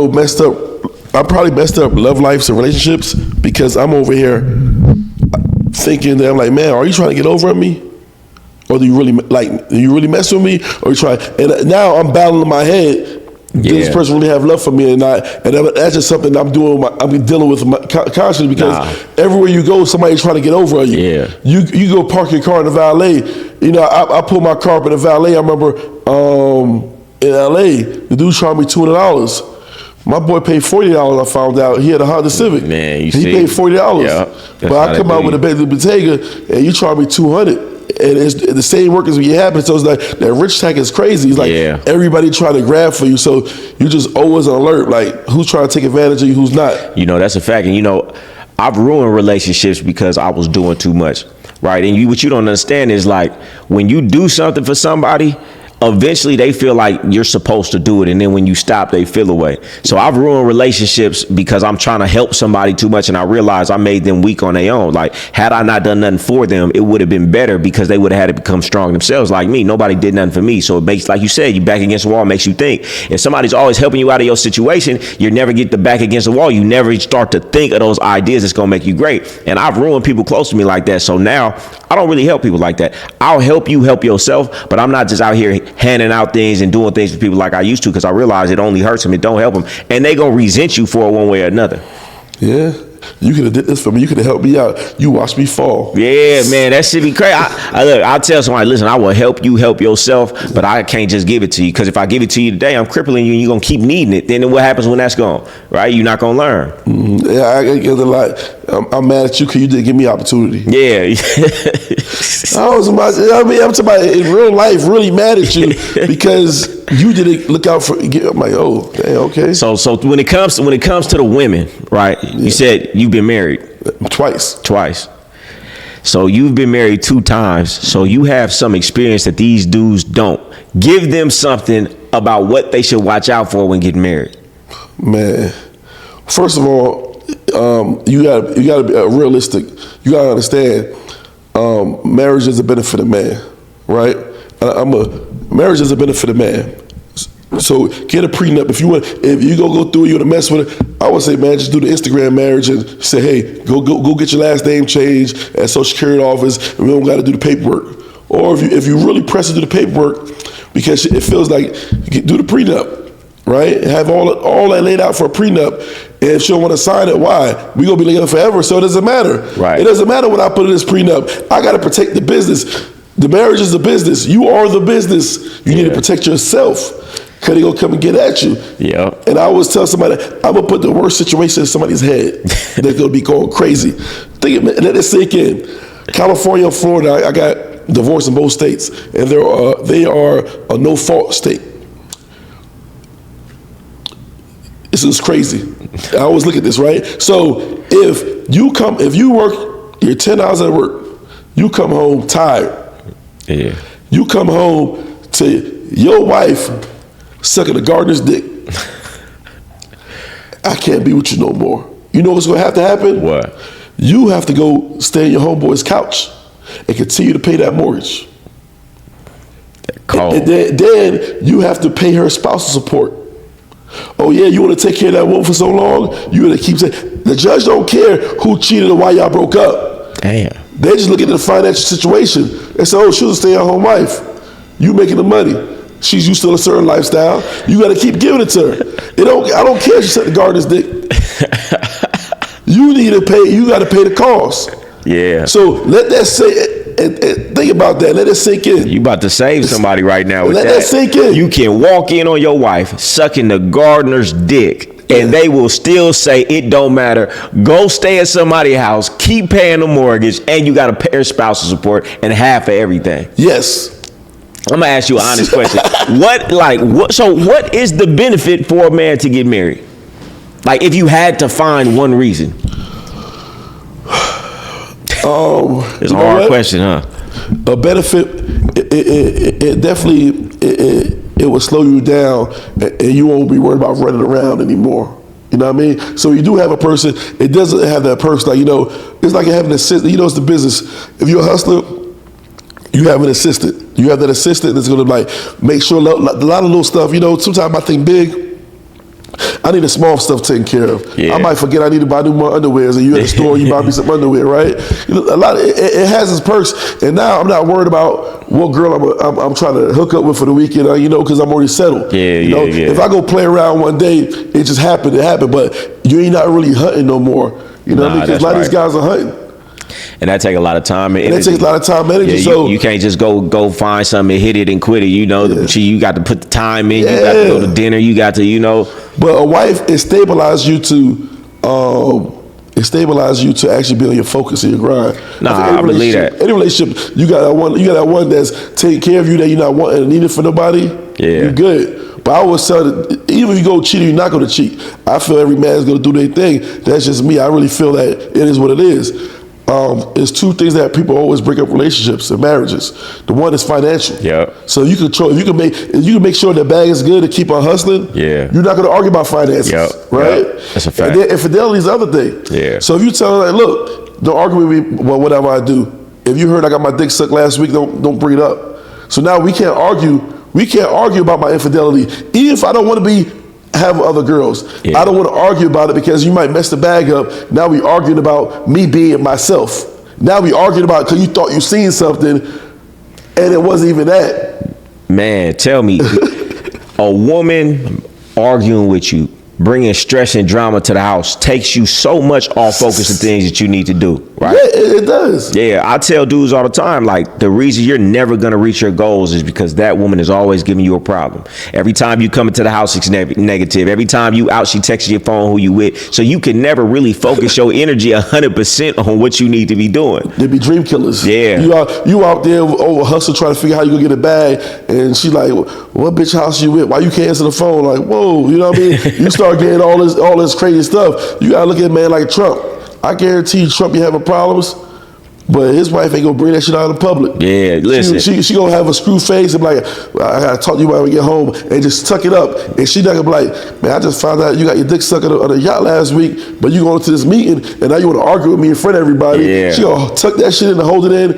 Speaker 3: messed up. I probably messed up love lives and relationships because I'm over here thinking that I'm like, man, are you trying to get over on me? Or do you really mess with me? Or you try? And now I'm battling in my head. Does this person really have love for me or not? And that's just something I'm doing. I'm dealing with consciously because everywhere you go, somebody's trying to get over on you.
Speaker 1: Yeah.
Speaker 3: You go park your car in the valet. I pull my car up in the valet. I remember in LA, the dude charged me $200. My boy paid $40. I found out he had a Honda Civic.
Speaker 1: Man, he
Speaker 3: paid $40.
Speaker 1: Yeah,
Speaker 3: but I come out with a Bentley Bottega and you charge me $200. And it's the same work as when you happen. So it's like that rich tech is crazy. It's like everybody trying to grab for you. So you just always on alert. Like who's trying to take advantage of you, who's not.
Speaker 1: That's a fact. And I've ruined relationships because I was doing too much. Right. And what you don't understand is like when you do something for somebody, eventually they feel like you're supposed to do it, and then when you stop, they feel away. So I've ruined relationships because I'm trying to help somebody too much, and I realized I made them weak on their own. Like had I not done nothing for them, it would have been better because they would have had to become strong themselves like me. Nobody did nothing for me, so it makes, like you said, you back against the wall, makes you think. If somebody's always helping you out of your situation, you never get the back against the wall. You never start to think of those ideas that's gonna make you great. And I've ruined people close to me like that. So now I don't really help people like that. I'll help you help yourself, but I'm not just out here handing out things and doing things for people like I used to, because I realize it only hurts them, it don't help them, and they gonna resent you for it one way or another.
Speaker 3: Yeah, you could have did this for me. You could have helped me out. You watched me fall.
Speaker 1: Yeah, man, that should be crazy. I'll tell somebody, listen, I will help you help yourself, but I can't just give it to you, because if I give it to you today, I'm crippling you and you're going to keep needing it. Then what happens when that's gone, right? You're not going to learn.
Speaker 3: Mm-hmm. Yeah, I get a lot. I'm mad at you because you didn't give me opportunity.
Speaker 1: Yeah.
Speaker 3: I'm somebody in real life really mad at you because you didn't look out for. I'm like, oh, okay.
Speaker 1: So when it comes to the women, right? You said you've been married
Speaker 3: twice.
Speaker 1: So you've been married 2 times. So you have some experience that these dudes don't. Give them something about what they should watch out for when getting married.
Speaker 3: Man, first of all, you got to be realistic. You got to understand, marriage is a benefit of man, right? Marriage is a benefit of man. So get a prenup. If you go through it, you want to mess with it, I would say, man, just do the Instagram marriage and say, hey, go get your last name changed at Social Security office, and we don't got to do the paperwork. Or if you really press to do the paperwork because it feels like, do the prenup. Right? Have all that laid out for a prenup. And if she don't want to sign it, why? We gonna be together forever, so it doesn't matter. Right. It doesn't matter what I put in this prenup. I gotta protect the business. The marriage is the business. You are the business. You need to protect yourself, because they gonna come and get at you. Yeah. And I always tell somebody, I'm gonna put the worst situation in somebody's head. They're gonna be going crazy. Let it sink in. California and Florida, I got divorced in both states, and they are a no-fault state. This is crazy. I always look at this, right? So if you work, you're 10 hours at work, you come home tired. Yeah. You come home to your wife sucking a gardener's dick. I can't be with you no more. You know what's gonna have to happen? What? You have to go stay in your homeboy's couch and continue to pay that mortgage. And then you have to pay her spousal support. Oh yeah, you want to take care of that woman for so long? You want to keep saying, the judge don't care who cheated or why y'all broke up. Damn. They just look at the financial situation and say, oh, she was a stay-at-home wife. You making the money. She's used to a certain lifestyle. You got to keep giving it to her. I don't care if she suck the gardener's dick. You need to pay. You got to pay the cost.
Speaker 1: Yeah.
Speaker 3: So let that think about that. Let it sink in.
Speaker 1: You about to save somebody right now with
Speaker 3: Let that sink in.
Speaker 1: You can walk in on your wife sucking the gardener's dick, and they will still say it don't matter. Go stay at somebody's house, keep paying the mortgage, and you got to pay her spousal support and half of everything.
Speaker 3: Yes.
Speaker 1: I'm gonna ask you an honest question. What is the benefit for a man to get married? Like, if you had to find one reason. It's a hard question, huh?
Speaker 3: A benefit, it definitely it will slow you down, and you won't be worried about running around anymore. You know what I mean? So you do have a person. It doesn't have that person. Like, it's like having an assistant. It's the business. If you're a hustler, you have an assistant. You have that assistant that's gonna make sure a lot of little stuff. Sometimes I think big. I need the small stuff taken care of. Yeah. I might forget I need to buy more underwears, and you at the store, you buy me some underwear, right? A lot. It has its perks, and now I'm not worried about what girl I'm trying to hook up with for the weekend, because I'm already settled.
Speaker 1: Yeah.
Speaker 3: If I go play around one day, it just happened. It happened, but you ain't not really hunting no more. Because a lot of these guys are hunting.
Speaker 1: And that take a lot of time and energy.
Speaker 3: That takes a lot of time and energy.
Speaker 1: Yeah, you can't just go find something and hit it and quit it. You got to put the time in. You got to go to dinner. You got to,
Speaker 3: But a wife, it stabilizes you to actually be on your focus and your grind.
Speaker 1: I believe that.
Speaker 3: Any relationship, you got that one that's taking care of you, that you're not wanting and needing for nobody. Yeah, you're good. But I always tell that even if you go cheat, you're not going to cheat. I feel every man's going to do their thing. That's just me. I really feel that it is what it is. It's two things that people always break up relationships and marriages. The one is financial.
Speaker 1: Yeah.
Speaker 3: So you can make sure the bag is good to keep on hustling.
Speaker 1: Yeah.
Speaker 3: You're not going to argue about finances. Yep. Right.
Speaker 1: Yep. That's a fact.
Speaker 3: And then infidelity is the other thing.
Speaker 1: Yeah.
Speaker 3: So if you tell her, look, don't argue with me. Well, whatever I do. If you heard I got my dick sucked last week, don't bring it up. So now we can't argue. We can't argue about my infidelity, even if I don't want to have other girls. Yeah. I don't want to argue about it because you might mess the bag up. Now we arguing about me being myself. Now we arguing about because you thought you seen something and it wasn't even that.
Speaker 1: Man, tell me, a woman arguing with you, bringing stress and drama to the house, takes you so much off focus of things that you need to do, right?
Speaker 3: Yeah, it does.
Speaker 1: Yeah, I tell dudes all the time, like, the reason you're never going to reach your goals is because that woman is always giving you a problem. Every time you come into the house, it's negative. Every time you out, she texts your phone who you with. So you can never really focus your energy 100% on what you need to be doing.
Speaker 3: They be dream killers.
Speaker 1: Yeah.
Speaker 3: You out there over hustle trying to figure out how you gonna get a bag, and she like, what bitch house you with? Why you can't answer the phone? Like, whoa, you know what I mean? You start getting all this crazy stuff. You gotta look at a man like Trump. I guarantee you, Trump be having problems, but his wife ain't gonna bring that shit out in public.
Speaker 1: Yeah, listen.
Speaker 3: She gonna have a screw face and be like, I gotta talk to you when we get home, and just tuck it up. And she not gonna be like, man, I just found out you got your dick sucked on a yacht last week, but you going to this meeting and now you wanna argue with me in front of everybody. Yeah. She gonna tuck that shit in and hold it in.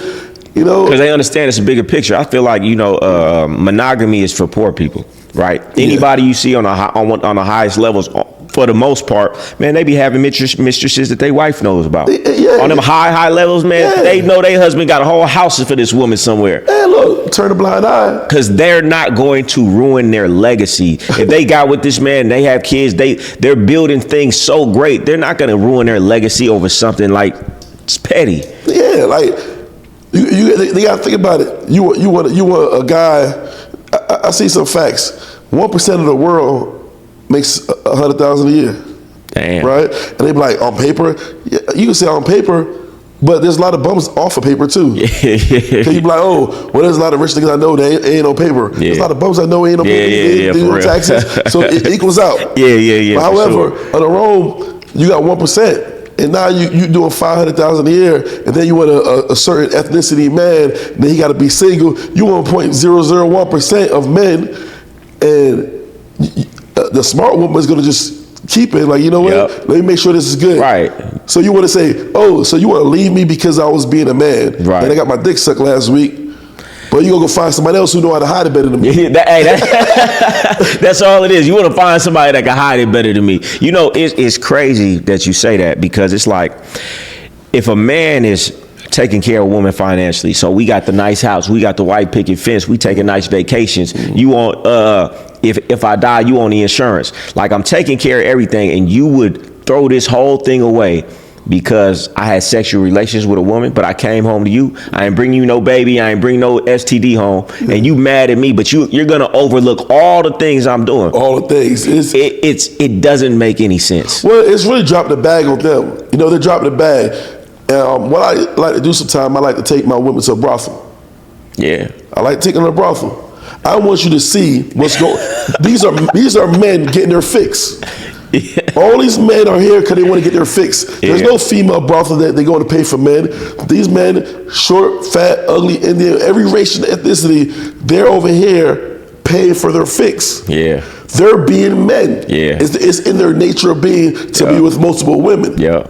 Speaker 3: Because they understand it's a bigger picture. I feel like monogamy is for poor people, right? Anybody you see on the highest levels, for the most part, man, they be having mistresses that their wife knows about. Yeah. On them high levels, man, they know their husband got a whole house for this woman somewhere. Hey, look, turn a blind eye.
Speaker 1: Because they're not going to ruin their legacy. If they got with this man, they have kids, they're building things so great, they're not going to ruin their legacy over something like it's petty.
Speaker 3: Yeah, like they got to think about it. You want a guy. I see some facts. 1% of the world makes $100,000 a year.
Speaker 1: Damn.
Speaker 3: Right? And they be like, on paper, yeah, you can say on paper, but there's a lot of bums off of paper too. Yeah. So you be like, oh, well, there's a lot of rich niggas I know that ain't on paper. Yeah. There's a lot of bums I know ain't on paper. They do taxes. So it equals out.
Speaker 1: Yeah.
Speaker 3: But however, on the road, you got 1%. And now you doing $500,000 a year, and then you want a certain ethnicity man, then he got to be single. You want 0.001% of men, and the smart woman is going to just keep it. Like, you know what? Let me make sure this is good. Right. So you want to say, oh, so you want to leave me because I was being a man, right? And I got my dick sucked last week. But you gonna go find somebody else who know how to hide it better than me.
Speaker 1: That's all it is. You want to find somebody that can hide it better than me. It's crazy that you say that, because it's like, if a man is taking care of a woman financially. So we got the nice house, we got the white picket fence, we taking nice vacations. You want if I die, you on the insurance. Like, I'm taking care of everything, and you would throw this whole thing away because I had sexual relations with a woman, but I came home to you. I ain't bring you no baby. I ain't bring no STD home. And you mad at me, but you're going to overlook all the things I'm doing.
Speaker 3: All the things.
Speaker 1: It doesn't make any sense.
Speaker 3: Well, it's really dropped the bag on them. You know, they're dropping the bag. What I like to do sometimes, I like to take my women to a brothel.
Speaker 1: Yeah.
Speaker 3: I like taking them to a brothel. I want you to see what's going. These are men getting their fix. Yeah. All these men are here because they want to get their fix. There's no female brothel that they're going to pay for men. These men, short, fat, ugly, Indian, every race and ethnicity, they're over here paying for their fix.
Speaker 1: Yeah.
Speaker 3: They're being men.
Speaker 1: Yeah.
Speaker 3: It's in their nature of being to be with multiple women.
Speaker 1: Yeah.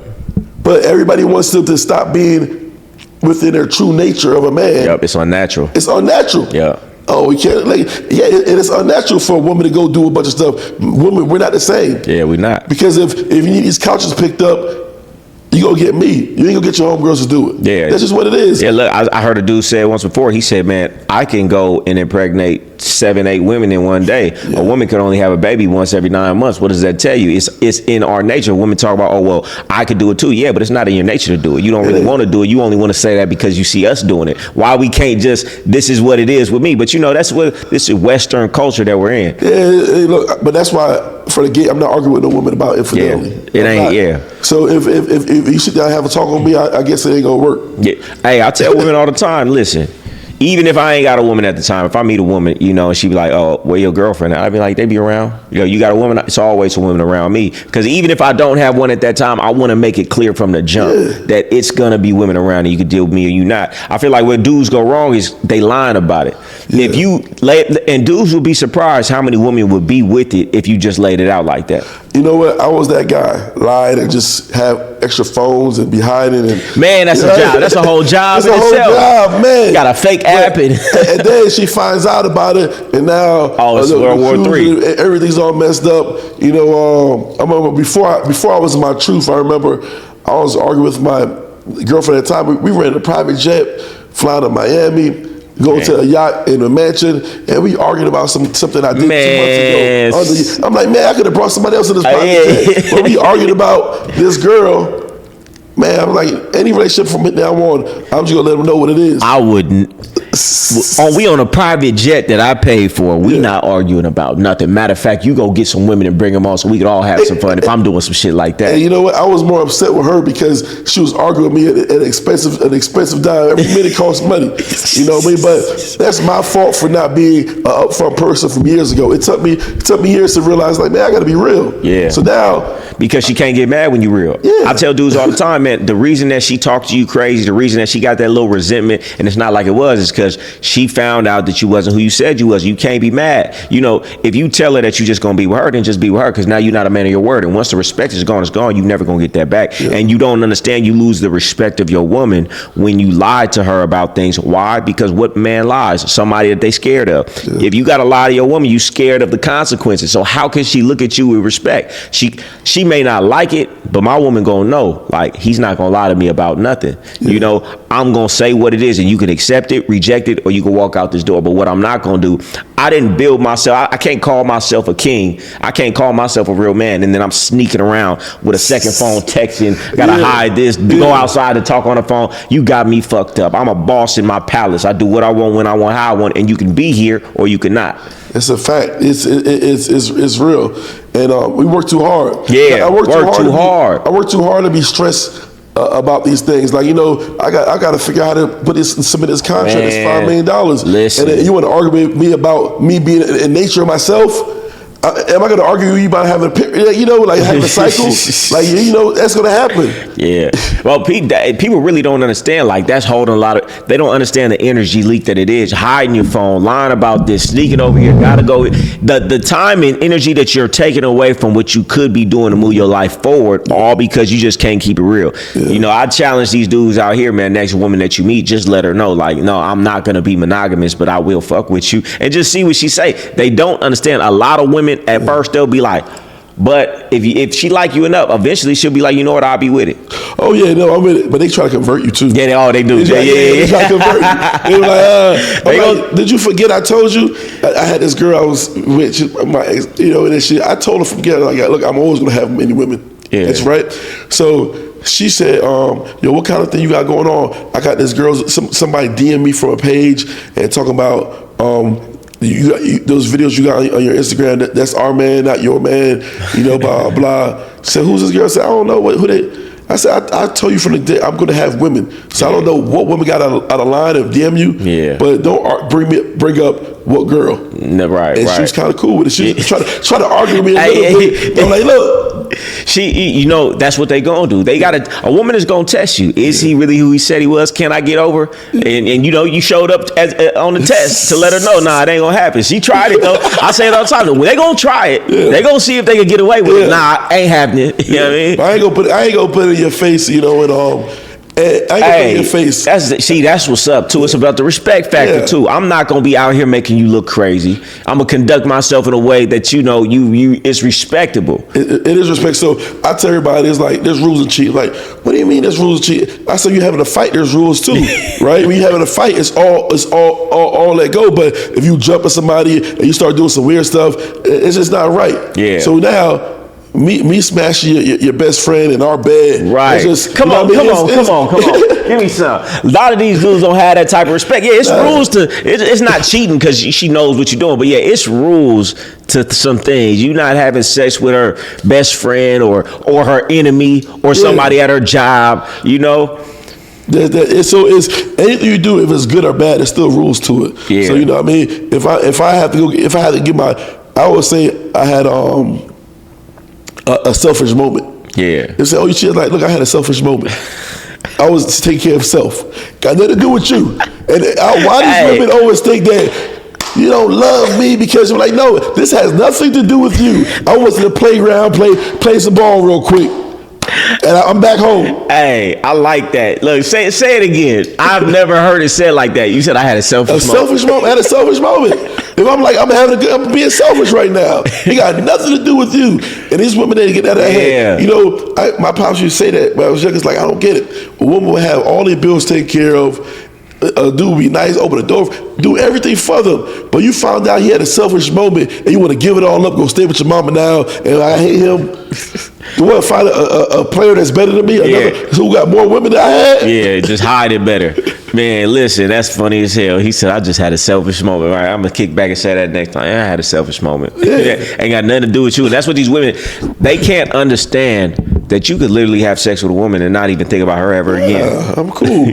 Speaker 3: But everybody wants them to stop being within their true nature of a man.
Speaker 1: Yep, it's unnatural.
Speaker 3: It's unnatural.
Speaker 1: Yeah.
Speaker 3: Oh, we can't, it is unnatural for a woman to go do a bunch of stuff. Women, we're not the same.
Speaker 1: Yeah, we're not.
Speaker 3: Because if you need these couches picked up, you gonna get me. You ain't gonna get your homegirls to do it.
Speaker 1: Yeah.
Speaker 3: That's just what it is.
Speaker 1: Yeah, look, I heard a dude say once before, he said, man, I can go and impregnate 7, 8 women in one day. Yeah. A woman can only have a baby once every 9 months. What does that tell you? It's in our nature. Women talk about, oh, well, I could do it too. Yeah, but it's not in your nature to do it. You don't really want to do it. You only want to say that because you see us doing it. Why we can't just, this is what it is with me. But you know, this is Western culture that we're in.
Speaker 3: Yeah, look, but that's why for the gay, I'm not arguing with no woman about infidelity.
Speaker 1: Yeah, it ain't.
Speaker 3: So if you sit down and have a talk on me, I guess it ain't gonna work.
Speaker 1: Yeah. Hey, I tell women all the time, listen, even if I ain't got a woman at the time, if I meet a woman, you know, and she be like, oh, where your girlfriend at? I'd be like, they be around. You know, you got a woman, it's always a woman around me. Because even if I don't have one at that time, I want to make it clear from the jump that it's going to be women around and you can deal with me or you not. I feel like where dudes go wrong is they lying about it. Yeah. If you and dudes would be surprised how many women would be with it if you just laid it out like that.
Speaker 3: You know what? I was that guy. Lied and just have extra phones and be hiding. And
Speaker 1: man, that's a job. That's a whole job in itself. That's a whole job, man. Got a fake app. And
Speaker 3: then she finds out about it, and now
Speaker 1: it's World War III.
Speaker 3: Everything's all messed up. You know, I remember before I was in my truth, I remember I was arguing with my girlfriend at the time. We were in a private jet, flying to Miami, going to a yacht in a mansion, and we arguing about something I did 2 months ago. I'm like, man, I could have brought somebody else in this private jet. But we arguing about this girl. Man, I'm like, any relationship from now on, I'm just gonna let them know what it is.
Speaker 1: I wouldn't. We on a private jet that I paid for. We not arguing about nothing. Matter of fact, you go get some women and bring them on so we could all have some fun if I'm doing some shit like that.
Speaker 3: And you know what? I was more upset with her because she was arguing with me at an expensive dime. Every minute costs money. You know what I mean? But that's my fault for not being an upfront person from years ago. It took me years to realize, like, man, I gotta be real. Yeah. So now,
Speaker 1: because she can't get mad when you're real. Yeah. I tell dudes all the time, man, the reason that she talked to you crazy, the reason that she got that little resentment, and it's not like it was, is because she found out that you wasn't who you said you was. You can't be mad. You know, if you tell her that you just gonna be with her, then just be with her, because now you're not a man of your word. And once the respect is gone, it's gone. You're never gonna get that back. Yeah. And you don't understand, you lose the respect of your woman when you lie to her about things. Why? Because what man lies? Somebody that they scared of. Yeah. If you gotta lie to your woman, you scared of the consequences. So how can she look at you with respect? She may not like it, but my woman gonna know, like, he's not gonna lie to me about nothing. Yeah. You know, I'm gonna say what it is, and you can accept it, reject it, or you can walk out this door. But what I'm not gonna do, I didn't build myself. I can't call myself a king. I can't call myself a real man, and then I'm sneaking around with a second phone, texting, gotta hide this, go outside and talk on the phone. You got me fucked up. I'm a boss in my palace. I do what I want, when I want, how I want, and you can be here or you cannot. It's
Speaker 3: a fact. It's real, and we work too hard.
Speaker 1: Yeah, I work too hard.
Speaker 3: I work too hard to be stressed about these things. Like, you know, I got to figure out how to put this, submit this contract. It's $5 million.
Speaker 1: Listen.
Speaker 3: And then you want to argue with me about me being in nature of myself? Am I going to argue with you about having a, you know, like having a cycle? Like, you know, that's going to happen.
Speaker 1: Yeah. Well, people really don't understand. Like, that's holding a lot of, they don't understand the energy leak that it is. Hiding your phone, lying about this, sneaking over here, gotta go. The time and energy that you're taking away from what you could be doing to move your life forward, all because you just can't keep it real. Yeah. You know, I challenge these dudes out here, man, next woman that you meet, just let her know, like, no, I'm not going to be monogamous, but I will fuck with you. And just see what she say. They don't understand. A lot of women, at first, they'll be like, But if she like you enough, eventually she'll be like, you know what, I'll be with it.
Speaker 3: Oh yeah, no, I'm with it. But they try to convert you too.
Speaker 1: Yeah, they do.
Speaker 3: They try to convert you. They like, did you forget I told you? I had this girl I was with, my ex, and then I told her forget. Like, look, I'm always gonna have many women. Yeah. That's right. So she said, yo, what kind of thing you got going on? I got this girl, somebody DM me from a page and talking about those videos you got on your Instagram, that's our man, not your man, blah, blah. Said, who's this girl? I said, I don't know who they. I said, I told you from the day I'm going to have women. So I don't know what women got out of line of DM you. Yeah. But don't bring up what girl.
Speaker 1: No, right.
Speaker 3: And she was kind of cool with it. She was trying to argue with me a little bit. I'm like, look.
Speaker 1: That's what they gonna do. They a woman is gonna test you. Is he really who he said he was? Can I get over? And you showed up on the test to let her know, nah, it ain't gonna happen. She tried it though. I say it all the time. They gonna try it. Yeah. They gonna see if they can get away with it. Nah, ain't happening. You know what I mean?
Speaker 3: I ain't gonna put it in your face, and I ain't gonna put it in your face.
Speaker 1: That's what's up too. It's about the respect factor too. I'm not gonna be out here making you look crazy. I'm gonna conduct myself in a way that it's respectable.
Speaker 3: It is respect. So I tell everybody, there's rules of cheating. Like, what do you mean there's rules of cheating? I said you having a fight, there's rules too, right? When you having a fight, it's all let go. But if you jump at somebody and you start doing some weird stuff, it's just not right. Yeah. So now, me smashing your best friend in our bed. Right.
Speaker 1: Come on. Give me some. A lot of these dudes don't have that type of respect. Yeah, it's rules to. It's not cheating because she knows what you're doing. But yeah, it's rules to some things. You not having sex with her best friend or her enemy or somebody at her job.
Speaker 3: So it's anything you do, if it's good or bad, there's still rules to it. Yeah. So what I mean, if I had to give I would say I had a selfish moment. Yeah. They say, oh, you cheated. Like, look, I had a selfish moment. I was taking care of self. Got nothing to do with you. And why these women always think that you don't love me because you're like, no, this has nothing to do with you. I went to the playground, play some ball real quick. And I'm back home.
Speaker 1: Hey, I like that. Look, say it again. I've never heard it said like that. You said I had a selfish moment.
Speaker 3: I had a selfish moment. If I'm like, I'm being selfish right now. It got nothing to do with you. And these women, they get that out of hand. My pops used to say that when I was young. It's like, I don't get it. A woman would have all their bills taken care of. A dude would be nice, open the door, do everything for them. But you found out he had a selfish moment and you want to give it all up, go stay with your mama now, and I hate him. You want to find a player that's better than me? Who got more women than I had?
Speaker 1: Yeah, just hide it better. Man, listen, that's funny as hell. He said, I just had a selfish moment. All right, I'm going to kick back and say that next time. I had a selfish moment. Ain't got nothing to do with you. And that's what these women, they can't understand that you could literally have sex with a woman and not even think about her ever again.
Speaker 3: I'm cool.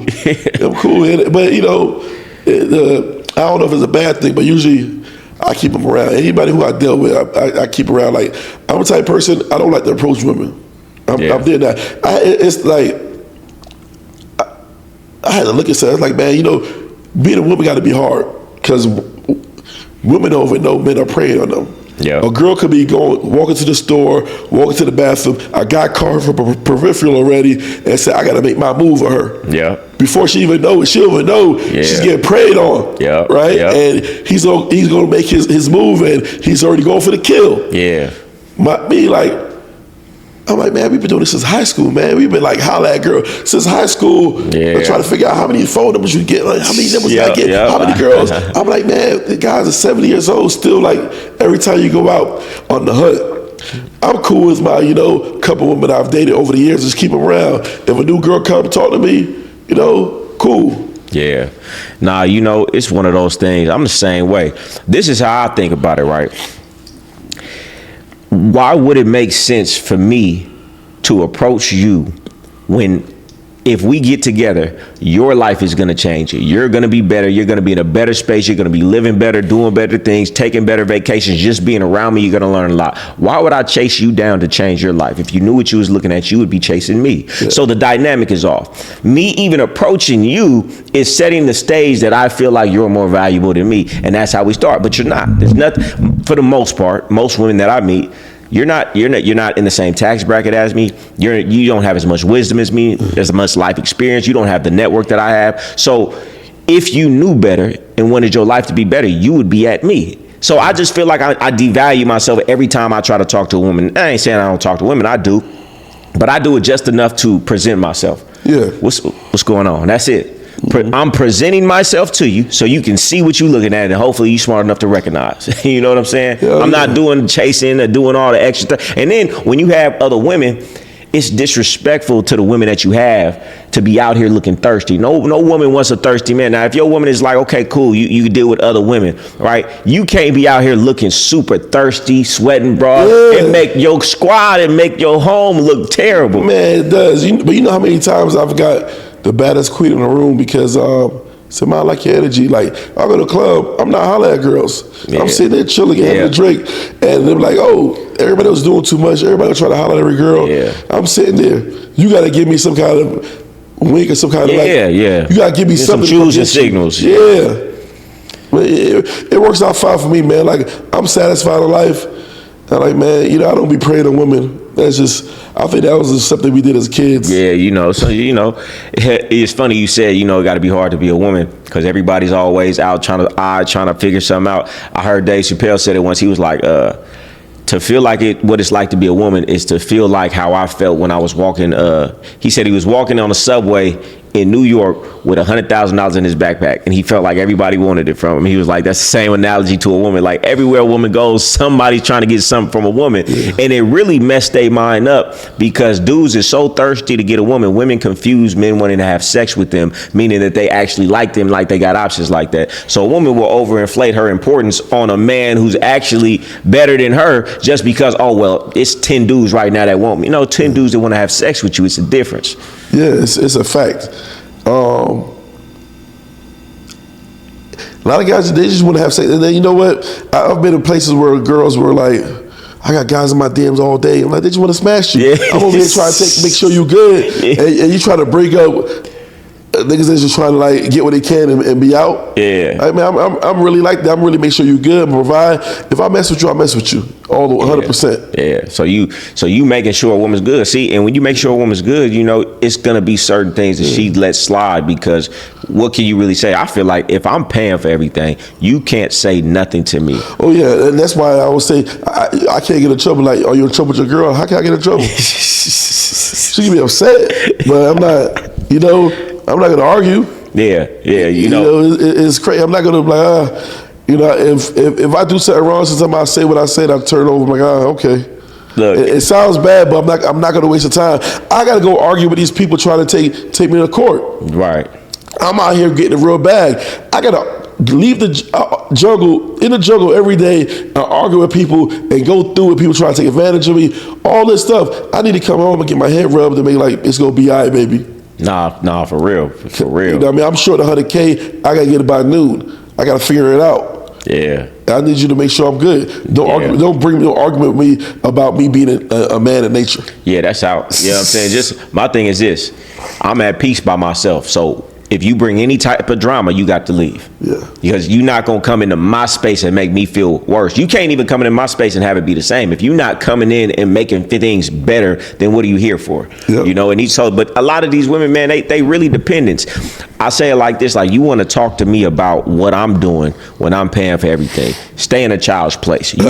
Speaker 3: I'm cool. But, I don't know if it's a bad thing, but usually I keep them around. Anybody who I deal with, I keep around. Like, I'm a type of person, I don't like to approach women. I'm there now. It's like, I had to look at something. It's like, man, being a woman got to be hard because women don't even know men are preying on them. Yeah. A girl could be walking to the store, walking to the bathroom. A guy called her from peripheral already and said, I got to make my move on her. Yeah. Before she even knows, she'll even know she's getting preyed on. Yeah. Right? Yeah. And he's going to make his move and he's already going for the kill. Yeah. I'm like, man, we've been doing this since high school, man. We've been like holla at girl since high school. Yeah. Trying to figure out how many phone numbers you get, like how many numbers you gotta get, how many girls. I'm like, man, the guys are 70 years old, still like every time you go out on the hunt. I'm cool with my, couple women I've dated over the years, just keep them around. If a new girl come talk to me, cool.
Speaker 1: Yeah. Nah, it's one of those things. I'm the same way. This is how I think about it, right? Why would it make sense for me to approach you if we get together, your life is going to change. You're going to be better. You're going to be in a better space. You're going to be living better, doing better things, taking better vacations. Just being around me, you're going to learn a lot. Why would I chase you down to change your life? If you knew what you was looking at, you would be chasing me. Yeah. So the dynamic is off. Me even approaching you is setting the stage that I feel like you're more valuable than me. And that's how we start. But you're not. There's nothing, for the most part, most women that I meet, you're not in the same tax bracket as me. You don't have as much wisdom as me, as much life experience. You don't have the network that I have. So if you knew better and wanted your life to be better, you would be at me. So I just feel like I devalue myself every time I try to talk to a woman. I ain't saying I don't talk to women, I do, but I do it just enough to present myself.
Speaker 3: Yeah.
Speaker 1: What's going on? That's it. I'm presenting myself to you so you can see what you're looking at, and hopefully you're smart enough to recognize. You know what I'm saying? I'm not doing chasing or doing all the extra stuff. And then when you have other women, it's disrespectful to the women that you have to be out here looking thirsty. No woman wants a thirsty man. Now, if your woman is like, okay, cool, you can deal with other women, right? You can't be out here looking super thirsty, sweating, bro, and make your squad and make your home look terrible.
Speaker 3: Man, it does. But you know how many times I've got the baddest queen in the room because somebody like your energy. Like, I go to the club, I'm not hollering at girls. I'm sitting there chilling, having a drink, and they're like, oh, everybody was doing too much. Everybody trying to holler at every girl. I'm sitting there. You got to give me some kind of wink or some kind of like, you got to give me something.
Speaker 1: Some cues and signals.
Speaker 3: Yeah. But it works out fine for me, man. Like, I'm satisfied in life. I'm like, man, I don't be praying on women. That's just, I think that was just something we did as kids.
Speaker 1: Yeah, so, it's funny you said, it got to be hard to be a woman because everybody's always out trying to figure something out. I heard Dave Chappelle said it once. He was like, to feel like what it's like to be a woman is to feel like how I felt when I was walking. He said he was walking on the subway in New York with $100,000 in his backpack, and he felt like everybody wanted it from him. He was like, that's the same analogy to a woman. Like, everywhere a woman goes, somebody's trying to get something from a woman. And it really messed their mind up because dudes is so thirsty to get a woman. Women confuse men wanting to have sex with them, meaning that they actually like them, like they got options like that. So a woman will overinflate her importance on a man who's actually better than her just because, oh, well, it's 10 dudes right now that want me. 10 dudes that want to have sex with you. It's a difference.
Speaker 3: Yeah, it's a fact. A lot of guys, they just want to have sex. And then, you know what? I've been in places where girls were like, I got guys in my DMs all day. I'm like, they just want to smash you. I'm over here trying to make sure you're good. And you try to break up niggas that's just trying to like get what they can and be out. I mean, I'm really like that. I'm really make sure you're good and provide. If I mess with you, I mess with you all the 100%.
Speaker 1: Yeah. So you making sure a woman's good. See, and when you make sure a woman's good, it's gonna be certain things that she lets slide because what can you really say? I feel like if I'm paying for everything, you can't say nothing to me.
Speaker 3: Oh yeah, and that's why I always say I can't get in trouble. Like, are you in trouble with your girl? How can I get in trouble? She can be upset, but I'm not. I'm not gonna argue. It's crazy. I'm not gonna be like, if I do something wrong, since I say what I said, I turn over. I'm like, okay. Look, it sounds bad, but I'm not gonna waste the time. I gotta go argue with these people trying to take me to court.
Speaker 1: Right.
Speaker 3: I'm out here getting a real bag. I gotta leave the jungle every day and argue with people and go through with people trying to take advantage of me. All this stuff. I need to come home and get my head rubbed and make like it's gonna be all right, baby.
Speaker 1: Nah, for real.
Speaker 3: I mean, I'm short $100K. I gotta get it by noon. I gotta figure it out.
Speaker 1: Yeah.
Speaker 3: I need you to make sure I'm good. Don't bring no argument with me about me being a man of nature.
Speaker 1: Yeah, that's how. You know what I'm saying? Just my thing is this: I'm at peace by myself. So if you bring any type of drama, you got to leave. Yeah. Because you're not gonna come into my space and make me feel worse. You can't even come into my space and have it be the same. If you're not coming in and making things better, then what are you here for? Yep. But a lot of these women, man, they really dependents. I say it like this: like, you want to talk to me about what I'm doing when I'm paying for everything. Stay in a child's place. You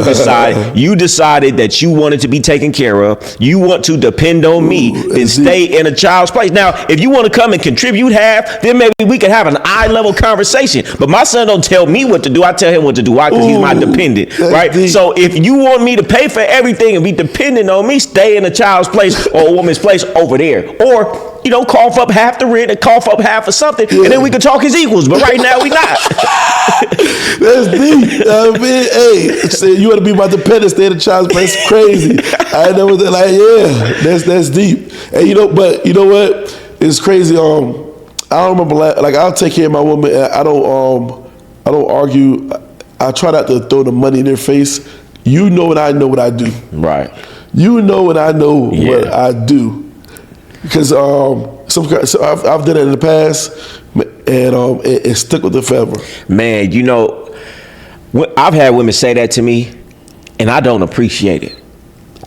Speaker 1: decided that you wanted to be taken care of. You want to depend on me, then stay in a child's place. Now, if you want to come and contribute half, then maybe we can have an eye-level conversation. But my son don't tell me what to do. I tell him what to do. Why? Because he's my dependent, right? Deep. So if you want me to pay for everything and be dependent on me, stay in a child's place or a woman's place over there. Or, cough up half the rent and cough up half of something, and then we can talk as equals. But right now, we not.
Speaker 3: That's deep. I mean, hey, say you want to be my dependent, stay in a child's place. Crazy. I know that. Like, yeah, that's deep. And but you know what? It's crazy. I don't remember. Like, I'll take care of my woman. I don't argue. I try not to throw the money in their face. You know and I know what I do.
Speaker 1: Right.
Speaker 3: You know and I know what I do. Because I've done it in the past, and it stuck with it forever.
Speaker 1: Man, I've had women say that to me, and I don't appreciate it.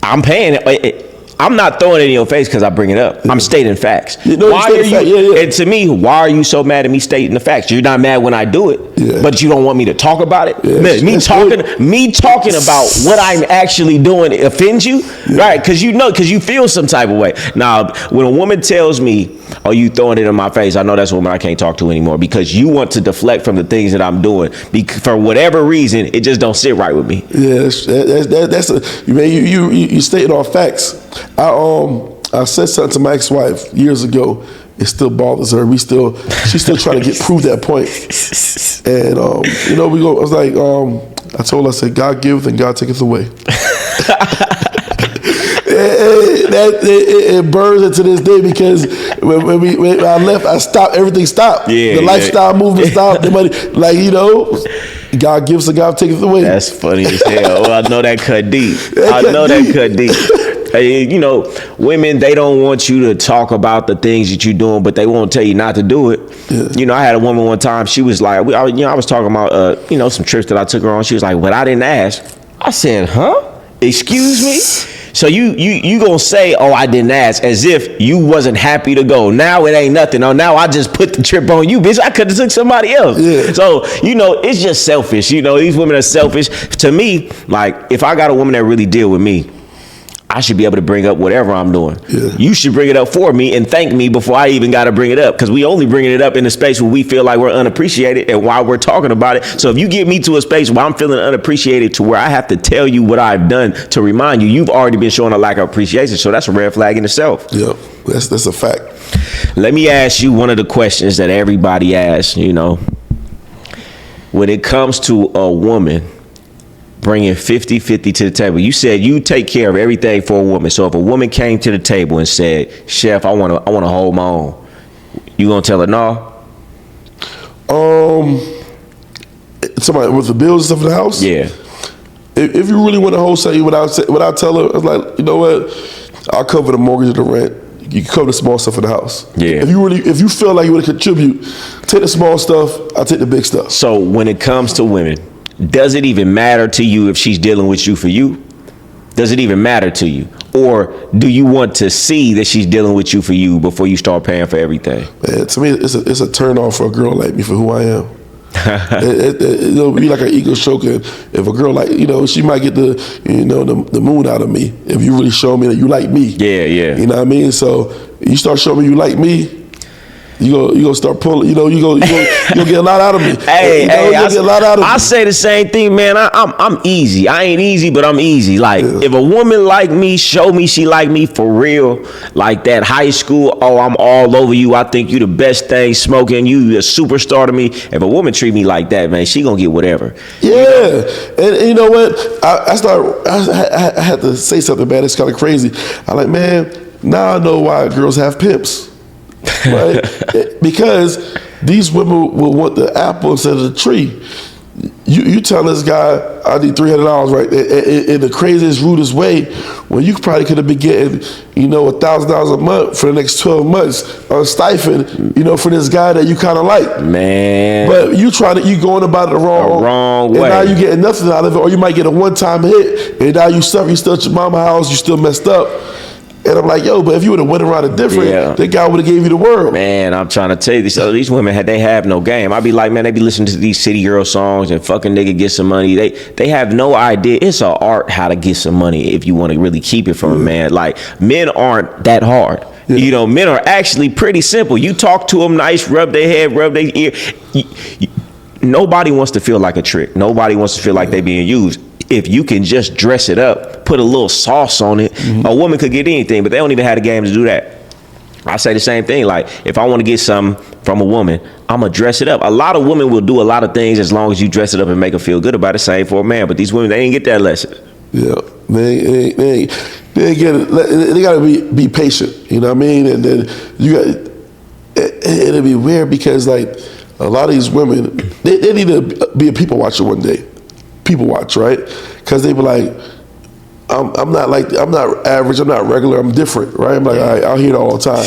Speaker 1: I'm paying it. I'm not throwing it in your face because I bring it up. I'm stating facts. Why are you? And to me, why are you so mad at me stating the facts? You're not mad when I do it, but you don't want me to talk about it. Man, me talking about what I'm actually doing offends you, right? Because you feel some type of way. Now, when a woman tells me, "Oh, you throwing it in my face," I know that's a woman I can't talk to anymore because you want to deflect from the things that I'm doing. For whatever reason, it just don't sit right with me.
Speaker 3: Yeah, you stating all facts. I said something to my ex-wife years ago. It still bothers her. She's still trying to prove that point. And I was like, I told her, I said, God giveth and God taketh away. It burns it to this day because when I left, everything stopped. The lifestyle movement stopped. The money, God gives and God taketh away.
Speaker 1: That's funny as hell. Oh, I know that cut deep. That cut deep. Hey, women, they don't want you to talk about the things that you're doing, but they won't tell you not to do it. Yeah. I had a woman one time, she was like, I was talking about, some trips that I took her on. She was like, but I didn't ask. I said, huh? Excuse me? So you gonna say, oh, I didn't ask, as if you wasn't happy to go. Now it ain't nothing. Oh, now I just put the trip on you, bitch. I could have took somebody else. Yeah. So, it's just selfish. These women are selfish. To me, like, if I got a woman that really deal with me, I should be able to bring up whatever I'm doing. Yeah. You should bring it up for me and thank me before I even got to bring it up, because we only bringing it up in a space where we feel like we're unappreciated and while we're talking about it. So if you get me to a space where I'm feeling unappreciated to where I have to tell you what I've done to remind you, you've already been showing a lack of appreciation. So that's a red flag in itself.
Speaker 3: Yeah, that's a fact.
Speaker 1: Let me ask you one of the questions that everybody asks, when it comes to a woman bringing 50-50 to the table. You said you take care of everything for a woman. So if a woman came to the table and said, Chef, I want to hold my own, you gonna tell her no?
Speaker 3: Somebody with the bills and stuff in the house?
Speaker 1: Yeah.
Speaker 3: If you really want to hold something without tell her, it's like, you know what? I'll cover the mortgage and the rent. You can cover the small stuff in the house.
Speaker 1: Yeah.
Speaker 3: If you feel like you want to contribute, take the small stuff, I'll take the big stuff.
Speaker 1: So when it comes to women, does it even matter to you if she's dealing with you for you? Does it even matter to you? Or do you want to see that she's dealing with you for you before you start paying for everything?
Speaker 3: Man, to me, it's a turn off for a girl like me for who I am. It'll be like an ego stroker. If a girl she might get the moon out of me if you really show me that you like me.
Speaker 1: Yeah.
Speaker 3: You know what I mean? So you start showing me you like me, you gonna start pulling. You gonna get a lot out of me.
Speaker 1: I say the same thing, man. I'm easy. I ain't easy, but I'm easy. Like if a woman like me, show me she like me for real, like that high school. Oh, I'm all over you. I think you the best thing smoking. You a superstar to me. If a woman treat me like that, man, she gonna get whatever.
Speaker 3: Yeah, and you know what? I had to say something, man. It's kind of crazy. I'm like, man, now I know why girls have pimps. Right? Because these women will want the apple instead of the tree. You tell this guy, I need $300, right? In the craziest, rudest way, when you probably could have been getting, $1,000 a month for the next 12 months on stipend, for this guy that you kind of like.
Speaker 1: Man.
Speaker 3: But you going about it the wrong way. And now you getting nothing out of it, or you might get a one-time hit, and now you still at your mama's house, you still messed up. And I'm like, yo, but if you would have went around it different, that guy would have gave you the world. Man,
Speaker 1: I'm trying to tell you, these women, they have no game. I be like, man, they be listening to these city girl songs and fucking nigga get some money. They have no idea. It's an art how to get some money if you want to really keep it from a man. Like, men aren't that hard. Yeah. Men are actually pretty simple. You talk to them nice, rub their head, rub their ear. Nobody wants to feel like a trick. Nobody wants to feel like they're being used. If you can just dress it up, put a little sauce on it, a woman could get anything, but they don't even have the game to do that. I say the same thing. Like, if I want to get something from a woman, I'm going to dress it up. A lot of women will do a lot of things as long as you dress it up and make her feel good about it. Same for a man. But these women, they ain't get that lesson.
Speaker 3: Yeah. They get it. They got to be patient. You know what I mean? And then it'll be weird because, like, a lot of these women, they need to be a people watcher one day. People watch, right? Because they be like, I'm not average, I'm not regular, I'm different, right? I'm like, all right, I'll hear it all the time.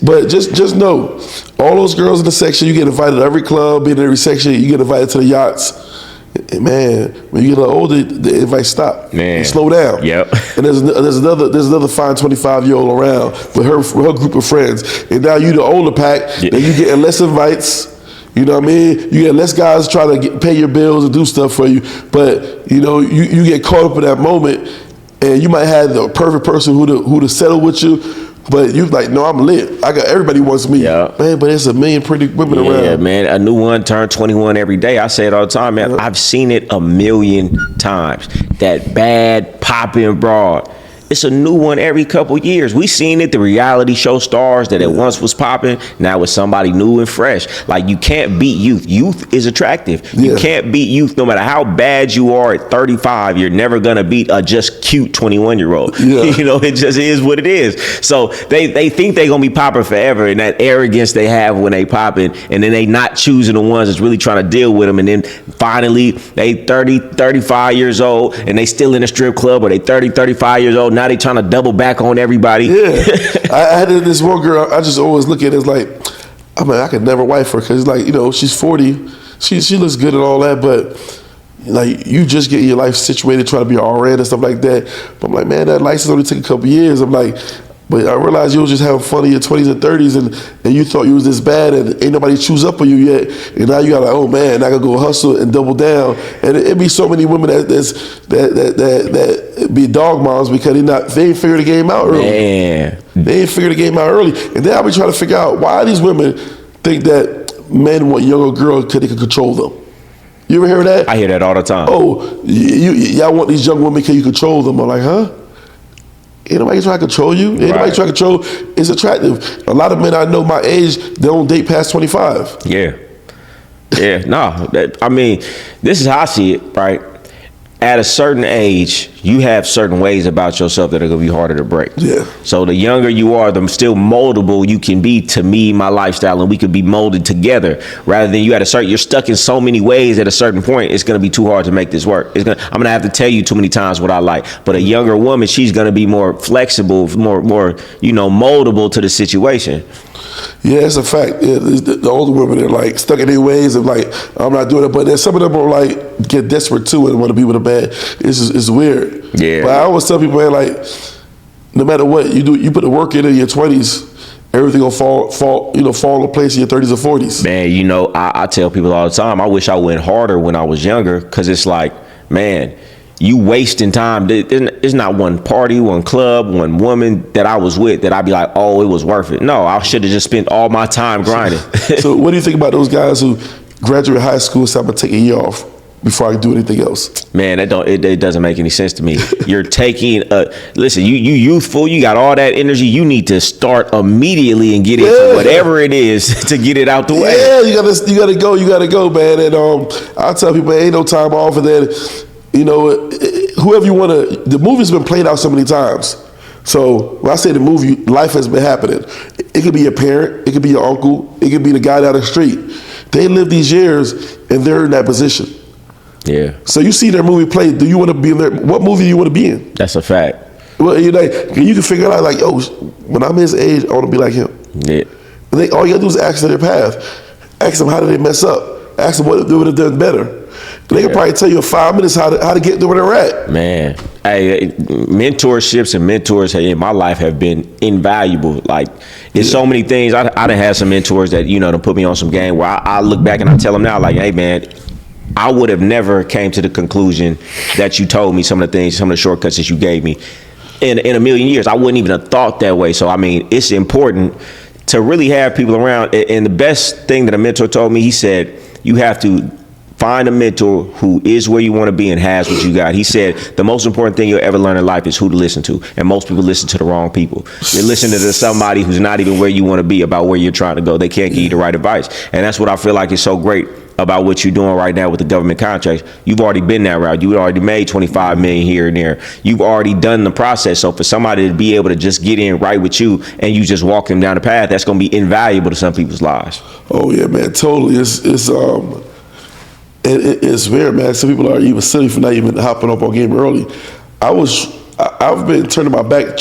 Speaker 3: But just know, all those girls in the section, you get invited to every club, be in every section, you get invited to the yachts. And man, when you get a little older, the advice stop.
Speaker 1: Man.
Speaker 3: And slow down.
Speaker 1: Yep.
Speaker 3: And there's another fine 25-year-old around with her group of friends. And now you the older pack, and you getting less invites. You know what I mean? You get less guys trying to pay your bills and do stuff for you. But you know, you get caught up in that moment, and you might have the perfect person who to settle with you. But you like, no, I'm lit. I got everybody wants me, man. But there's a million pretty women around.
Speaker 1: Yeah, man. A new one turned 21 every day. I say it all the time, man. I've seen it a million times. That bad popping broad. It's a new one every couple years. We seen it, the reality show stars that it once was popping. Now it's somebody new and fresh. Like, you can't beat youth. Youth is attractive. You can't beat youth no matter how bad you are at 35. You're never going to beat a just cute 21-year-old. You know, it just is what it is. So they think they're going to be popping forever, and that arrogance they have when they popping, and then they not choosing the ones that's really trying to deal with them. And then finally they 30, 35 years old, and they still in a strip club, or they 30, 35 years old. Now they trying to double back on everybody.
Speaker 3: Yeah. I had this one girl, I just always look at it as like, I mean, I could never wife her, because like, you know, she's 40, she looks good and all that, but like, you just get your life situated, trying to be an RN and stuff like that. But I'm like, man, that license only took a couple years. I'm like, but I realized you was just having fun in your 20s and 30s, and you thought you was this bad, and ain't nobody choose up on you yet. And now you got like, oh man, I gotta go hustle and double down. And it be so many women that be dog moms because they ain't figured the game out early.
Speaker 1: Man.
Speaker 3: They ain't figured the game out early. And then I be trying to figure out why these women think that men want younger girls because they can control them. You ever hear that?
Speaker 1: I hear that all the time.
Speaker 3: Oh, y'all want these young women because you control them. I'm like, huh? Ain't nobody trying to control you. Ain't nobody trying to control. It's attractive. A lot of men I know my age, they don't date past 25.
Speaker 1: Yeah. Yeah, no. I mean, this is how I see it, right? At a certain age, you have certain ways about yourself that are going to be harder to break.
Speaker 3: Yeah.
Speaker 1: So the younger you are, the still moldable you can be to me, my lifestyle, and we could be molded together. Rather than you're stuck in so many ways at a certain point, it's going to be too hard to make this work. I'm going to have to tell you too many times what I like. But a younger woman, she's going to be more flexible, more moldable to the situation.
Speaker 3: Yeah, it's a fact. Yeah, the older women are like stuck in their ways of like, I'm not doing it. But then some of them are like get desperate too and want to be with a man. It's weird.
Speaker 1: Yeah.
Speaker 3: But I always tell people, man, like, no matter what you do, you put the work in your 20s, everything will fall into place in your 30s or 40s.
Speaker 1: Man, you know, I tell people all the time, I wish I went harder when I was younger, because it's like, man, you wasting time. There's not one party, one club, one woman that I was with that I'd be like, oh, it was worth it. No, I should have just spent all my time grinding.
Speaker 3: So what do you think about those guys who graduate high school and say, I'm going to take a year off before I do anything else?
Speaker 1: Man, it doesn't make any sense to me. You're taking listen, you youthful, you got all that energy. You need to start immediately and get into whatever it is to get it out the way.
Speaker 3: Yeah, you gotta go, man. And I tell people, ain't no time off, and then, you know, whoever you want to, the movie's been played out so many times. So when I say the movie, life has been happening. It could be your parent, it could be your uncle, it could be the guy down the street. They live these years and they're in that position.
Speaker 1: Yeah.
Speaker 3: So you see their movie played. Do you want to be in there? What movie do you want to be in?
Speaker 1: That's a fact.
Speaker 3: Well, you can figure out like, yo, when I'm his age, I want to be like him.
Speaker 1: Yeah.
Speaker 3: And all you gotta do is ask them their path. Ask them how did they mess up. Ask them what they would have done better. And they can probably tell you in 5 minutes how to get to where they're at.
Speaker 1: Man, hey, mentorships and mentors in my life have been invaluable. Like, there's so many things. I done had some mentors that, you know, to put me on some game where I look back and I tell them now, like, hey, man, I would have never came to the conclusion that you told me, some of the things, some of the shortcuts that you gave me in a million years. I wouldn't even have thought that way. So, I mean, it's important to really have people around. And the best thing that a mentor told me, he said, you have to find a mentor who is where you want to be and has what you got. He said the most important thing you'll ever learn in life is who to listen to. And most people listen to the wrong people. They listen to somebody who's not even where you want to be about where you're trying to go. They can't give you the right advice. And that's what I feel like is so great about what you're doing right now with the government contracts. You've already been that route. You already made 25 million here and there. You've already done the process. So for somebody to be able to just get in right with you and you just walk them down the path, that's going to be invaluable to some people's lives. Oh yeah, man, totally. It's weird, man. Some people are even silly for not even hopping up on game early. I've been turning my back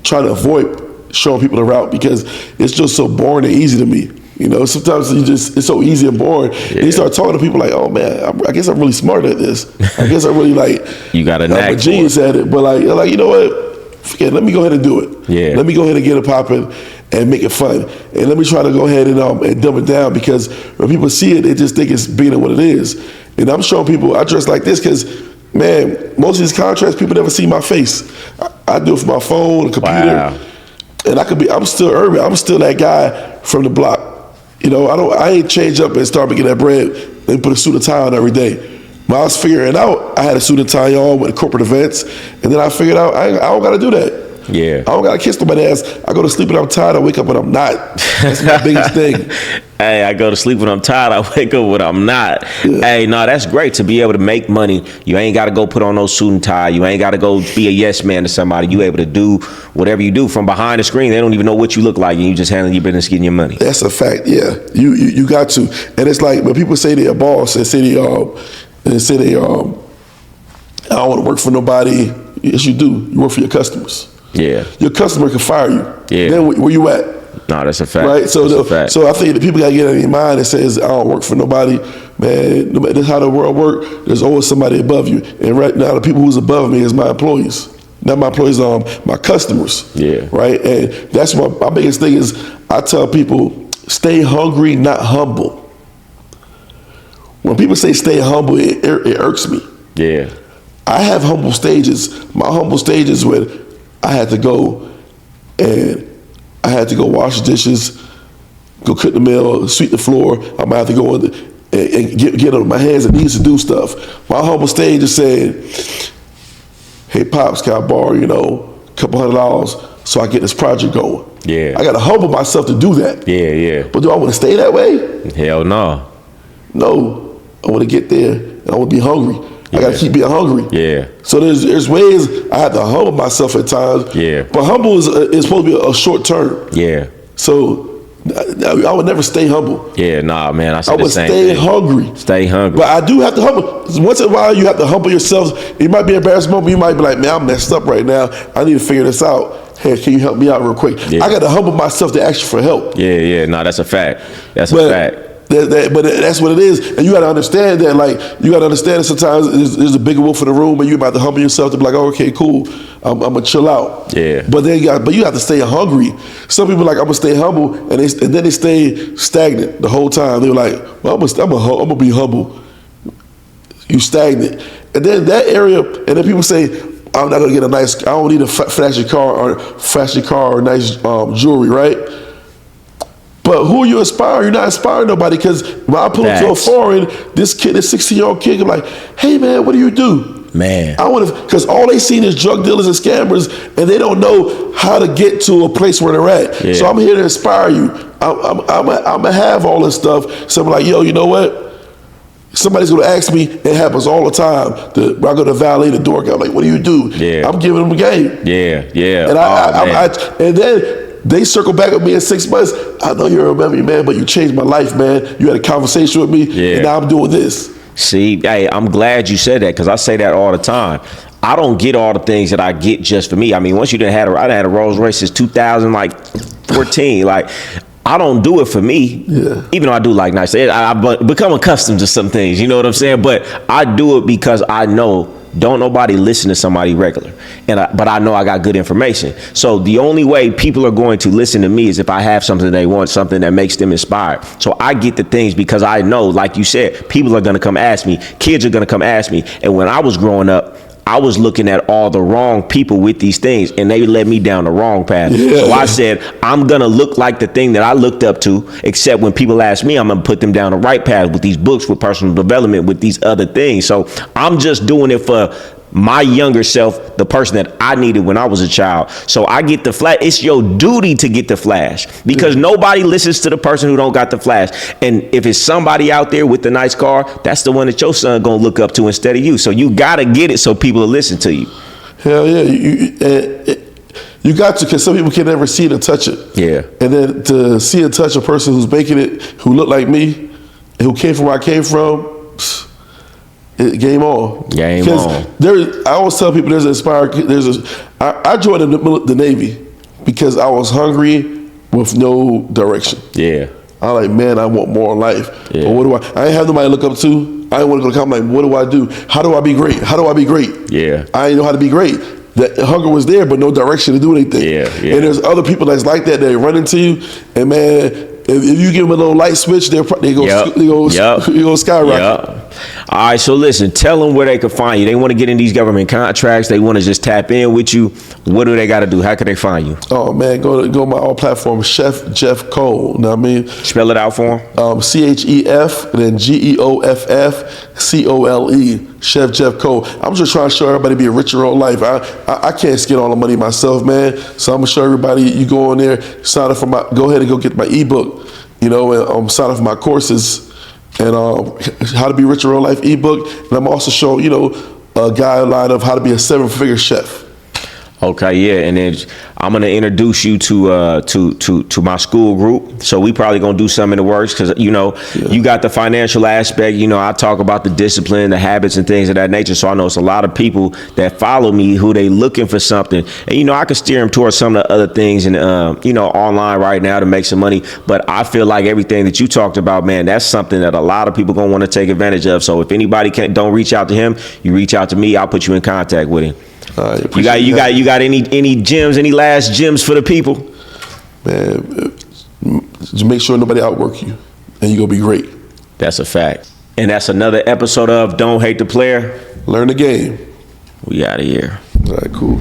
Speaker 1: trying to avoid showing people the route because it's just so boring and easy to me.
Speaker 3: You know, sometimes it's so easy and boring. Yeah. And you start talking to people like, oh man, I guess I'm really smart at this. I guess I'm really like,
Speaker 1: you got I'm
Speaker 3: a genius at it. But like, you know what? Forget it. Let me go ahead and do it.
Speaker 1: Yeah.
Speaker 3: Let me go ahead and get it popping and make it fun. And let me try to go ahead and dumb it down, because when people see it, they just think it's bigger than what it is. And I'm showing people I dress like this because, man, most of these contracts, people never see my face. I do it from my phone, the computer.
Speaker 1: Wow.
Speaker 3: And I'm still urban. I'm still that guy from the block. You know, I ain't change up and start making that bread and put a suit and tie on every day. When I was figuring it out, I had a suit and tie on with corporate events, and then I figured out I don't got to do that.
Speaker 1: Yeah.
Speaker 3: I don't got to kiss nobody's ass. I go to sleep and I'm tired. I wake up when I'm not. That's my biggest thing.
Speaker 1: Hey, I go to sleep when I'm tired. I wake up when I'm not. Yeah. Hey, no, that's great to be able to make money. You ain't got to go put on no suit and tie. You ain't got to go be a yes man to somebody. You able to do whatever you do from behind the screen. They don't even know what you look like, and you just handling your business, getting your money.
Speaker 3: That's a fact. Yeah, you got to. And it's like when people say they're a boss and say they I don't want to work for nobody. Yes, you do. You work for your customers.
Speaker 1: Yeah.
Speaker 3: Your customer can fire you. Yeah. Then where you at?
Speaker 1: No, that's a fact.
Speaker 3: Right? So I think that people got to get in their mind that says, I don't work for nobody. Man, that's how the world works. There's always somebody above you. And right now, the people who's above me is my employees. Not my employees, my customers.
Speaker 1: Yeah.
Speaker 3: Right? And that's my biggest thing is I tell people, stay hungry, not humble. When people say stay humble, it irks me.
Speaker 1: Yeah.
Speaker 3: I have humble stages. My humble stages when I had to go wash the dishes, go cook the meal, sweep the floor. I might have to go and get on my hands and knees to do stuff. My humble stage is saying, hey, Pops, can I borrow, a couple $100 so I get this project going?
Speaker 1: Yeah.
Speaker 3: I got to humble myself to do that.
Speaker 1: Yeah.
Speaker 3: But do I want to stay that way?
Speaker 1: Hell no.
Speaker 3: No. I want to get there and I want to be hungry. I gotta keep being hungry.
Speaker 1: Yeah.
Speaker 3: So there's ways I have to humble myself at times.
Speaker 1: Yeah.
Speaker 3: But humble is supposed to be a short term.
Speaker 1: Yeah.
Speaker 3: So I would never stay humble.
Speaker 1: Yeah, nah, man. I
Speaker 3: would stay hungry.
Speaker 1: Stay hungry.
Speaker 3: But I do have to humble. Once in a while, you have to humble yourself. It might be an embarrassing moment. You might be like, man, I'm messed up right now. I need to figure this out. Hey, can you help me out real quick? Yeah. I got to humble myself to ask you for help.
Speaker 1: Yeah. No, that's a fact. That's a fact.
Speaker 3: But that's what it is, and you got to understand that. Like, you got to understand that sometimes there's a bigger wolf in the room, and you about to humble yourself to be like, oh, okay, cool, I'm gonna chill out.
Speaker 1: Yeah.
Speaker 3: But you have to stay hungry. Some people are like, I'm gonna stay humble, and then they stay stagnant the whole time. They're like, well, I'm gonna be humble. You stagnant, and then that area, and then people say, I'm not gonna get a nice. I don't need a flashy car or nice jewelry, right? But who are you inspiring? You're not inspiring nobody, because when I pull up to a foreign, this 16-year-old kid, I'm like, hey man, what do you do?
Speaker 1: Man.
Speaker 3: I want to, because all they seen is drug dealers and scammers, and they don't know how to get to a place where they're at. Yeah. So I'm here to inspire you. I'm gonna have all this stuff. So I'm like, yo, you know what? Somebody's gonna ask me. It happens all the time. I go to valet the door guy. I'm like, what do you do? Yeah. I'm giving them a game.
Speaker 1: Yeah.
Speaker 3: And and then they circle back with me in 6 months. I know you remember me, man, but you changed my life, man. You had a conversation with me, and now I'm doing this. See,
Speaker 1: hey, I'm glad you said that, because I say that all the time. I don't get all the things that I get just for me. I mean, once I done had a Rolls Royce since 2014. Like, I don't do it for me, even though I do like nice things. I become accustomed to some things, you know what I'm saying? But I do it because I know don't nobody listen to somebody regular, but I know I got good information. So the only way people are going to listen to me is if I have something they want, something that makes them inspired. So I get the things because I know, like you said, people are going to come ask me, kids are going to come ask me. And when I was growing up, I was looking at all the wrong people with these things, and they led me down the wrong path. Yeah. So I said, I'm going to look like the thing that I looked up to, except when people ask me, I'm going to put them down the right path with these books, with personal development, with these other things. So I'm just doing it for my younger self, the person that I needed when I was a child. So I get the flash. It's your duty to get the flash, because nobody listens to the person who don't got the flash. And if it's somebody out there with the nice car, that's the one that your son gonna look up to instead of you. So you gotta get it so people will listen to you. Hell yeah, you got to, because some people can never see it and touch it. Yeah. And then to see and touch a person who's making it, who look like me, who came from where I came from. Game on. Game on. I always tell people there's an inspired. I joined the Navy because I was hungry with no direction. Yeah.
Speaker 3: I'm like, man, I want more in life.
Speaker 1: Yeah.
Speaker 3: But what do I ain't have nobody to look up to. I ain't want to go to college. I'm like, what do I do? How do I be great? How do I be great?
Speaker 1: Yeah.
Speaker 3: I ain't know how to be great. That hunger was there, but no direction to do anything.
Speaker 1: Yeah.
Speaker 3: And there's other people that's like that. They run into you, and man, if you give them a little light switch, they go skyrocket.
Speaker 1: Yep. All right, so listen, tell them where they can find you. They want to get in these government contracts. They want to just tap in with you. What do they got to do? How can they find you?
Speaker 3: Oh man, go to my all platforms, Chef Jeff Cole. You know what I mean?
Speaker 1: Spell it out for them.
Speaker 3: CHEF and then GEOFFCOLE. Chef Jeff Cole. I'm just trying to show everybody to be a richer old life. I can't skid all the money myself, man. So I'm gonna show everybody. You go in there, sign up for go ahead and go get my ebook. You know, and sign up for my courses. And how to be richer old life ebook, and I'm also showing a guideline of how to be a 7-figure chef.
Speaker 1: Okay, yeah, and then I'm gonna introduce you to my school group. So we probably gonna do something in the works because you got the financial aspect. I talk about the discipline, the habits, and things of that nature. So I know it's a lot of people that follow me who they looking for something, and I can steer them towards some of the other things and online right now to make some money. But I feel like everything that you talked about, man, that's something that a lot of people gonna want to take advantage of. So if anybody don't reach out to him, you reach out to me. I'll put you in contact with him. You got any gems, any last gems for the people?
Speaker 3: Man, just make sure nobody outwork you, and you gonna be great.
Speaker 1: That's a fact. And that's another episode of Don't Hate the Player.
Speaker 3: Learn the game.
Speaker 1: We out of here.
Speaker 3: All right, cool.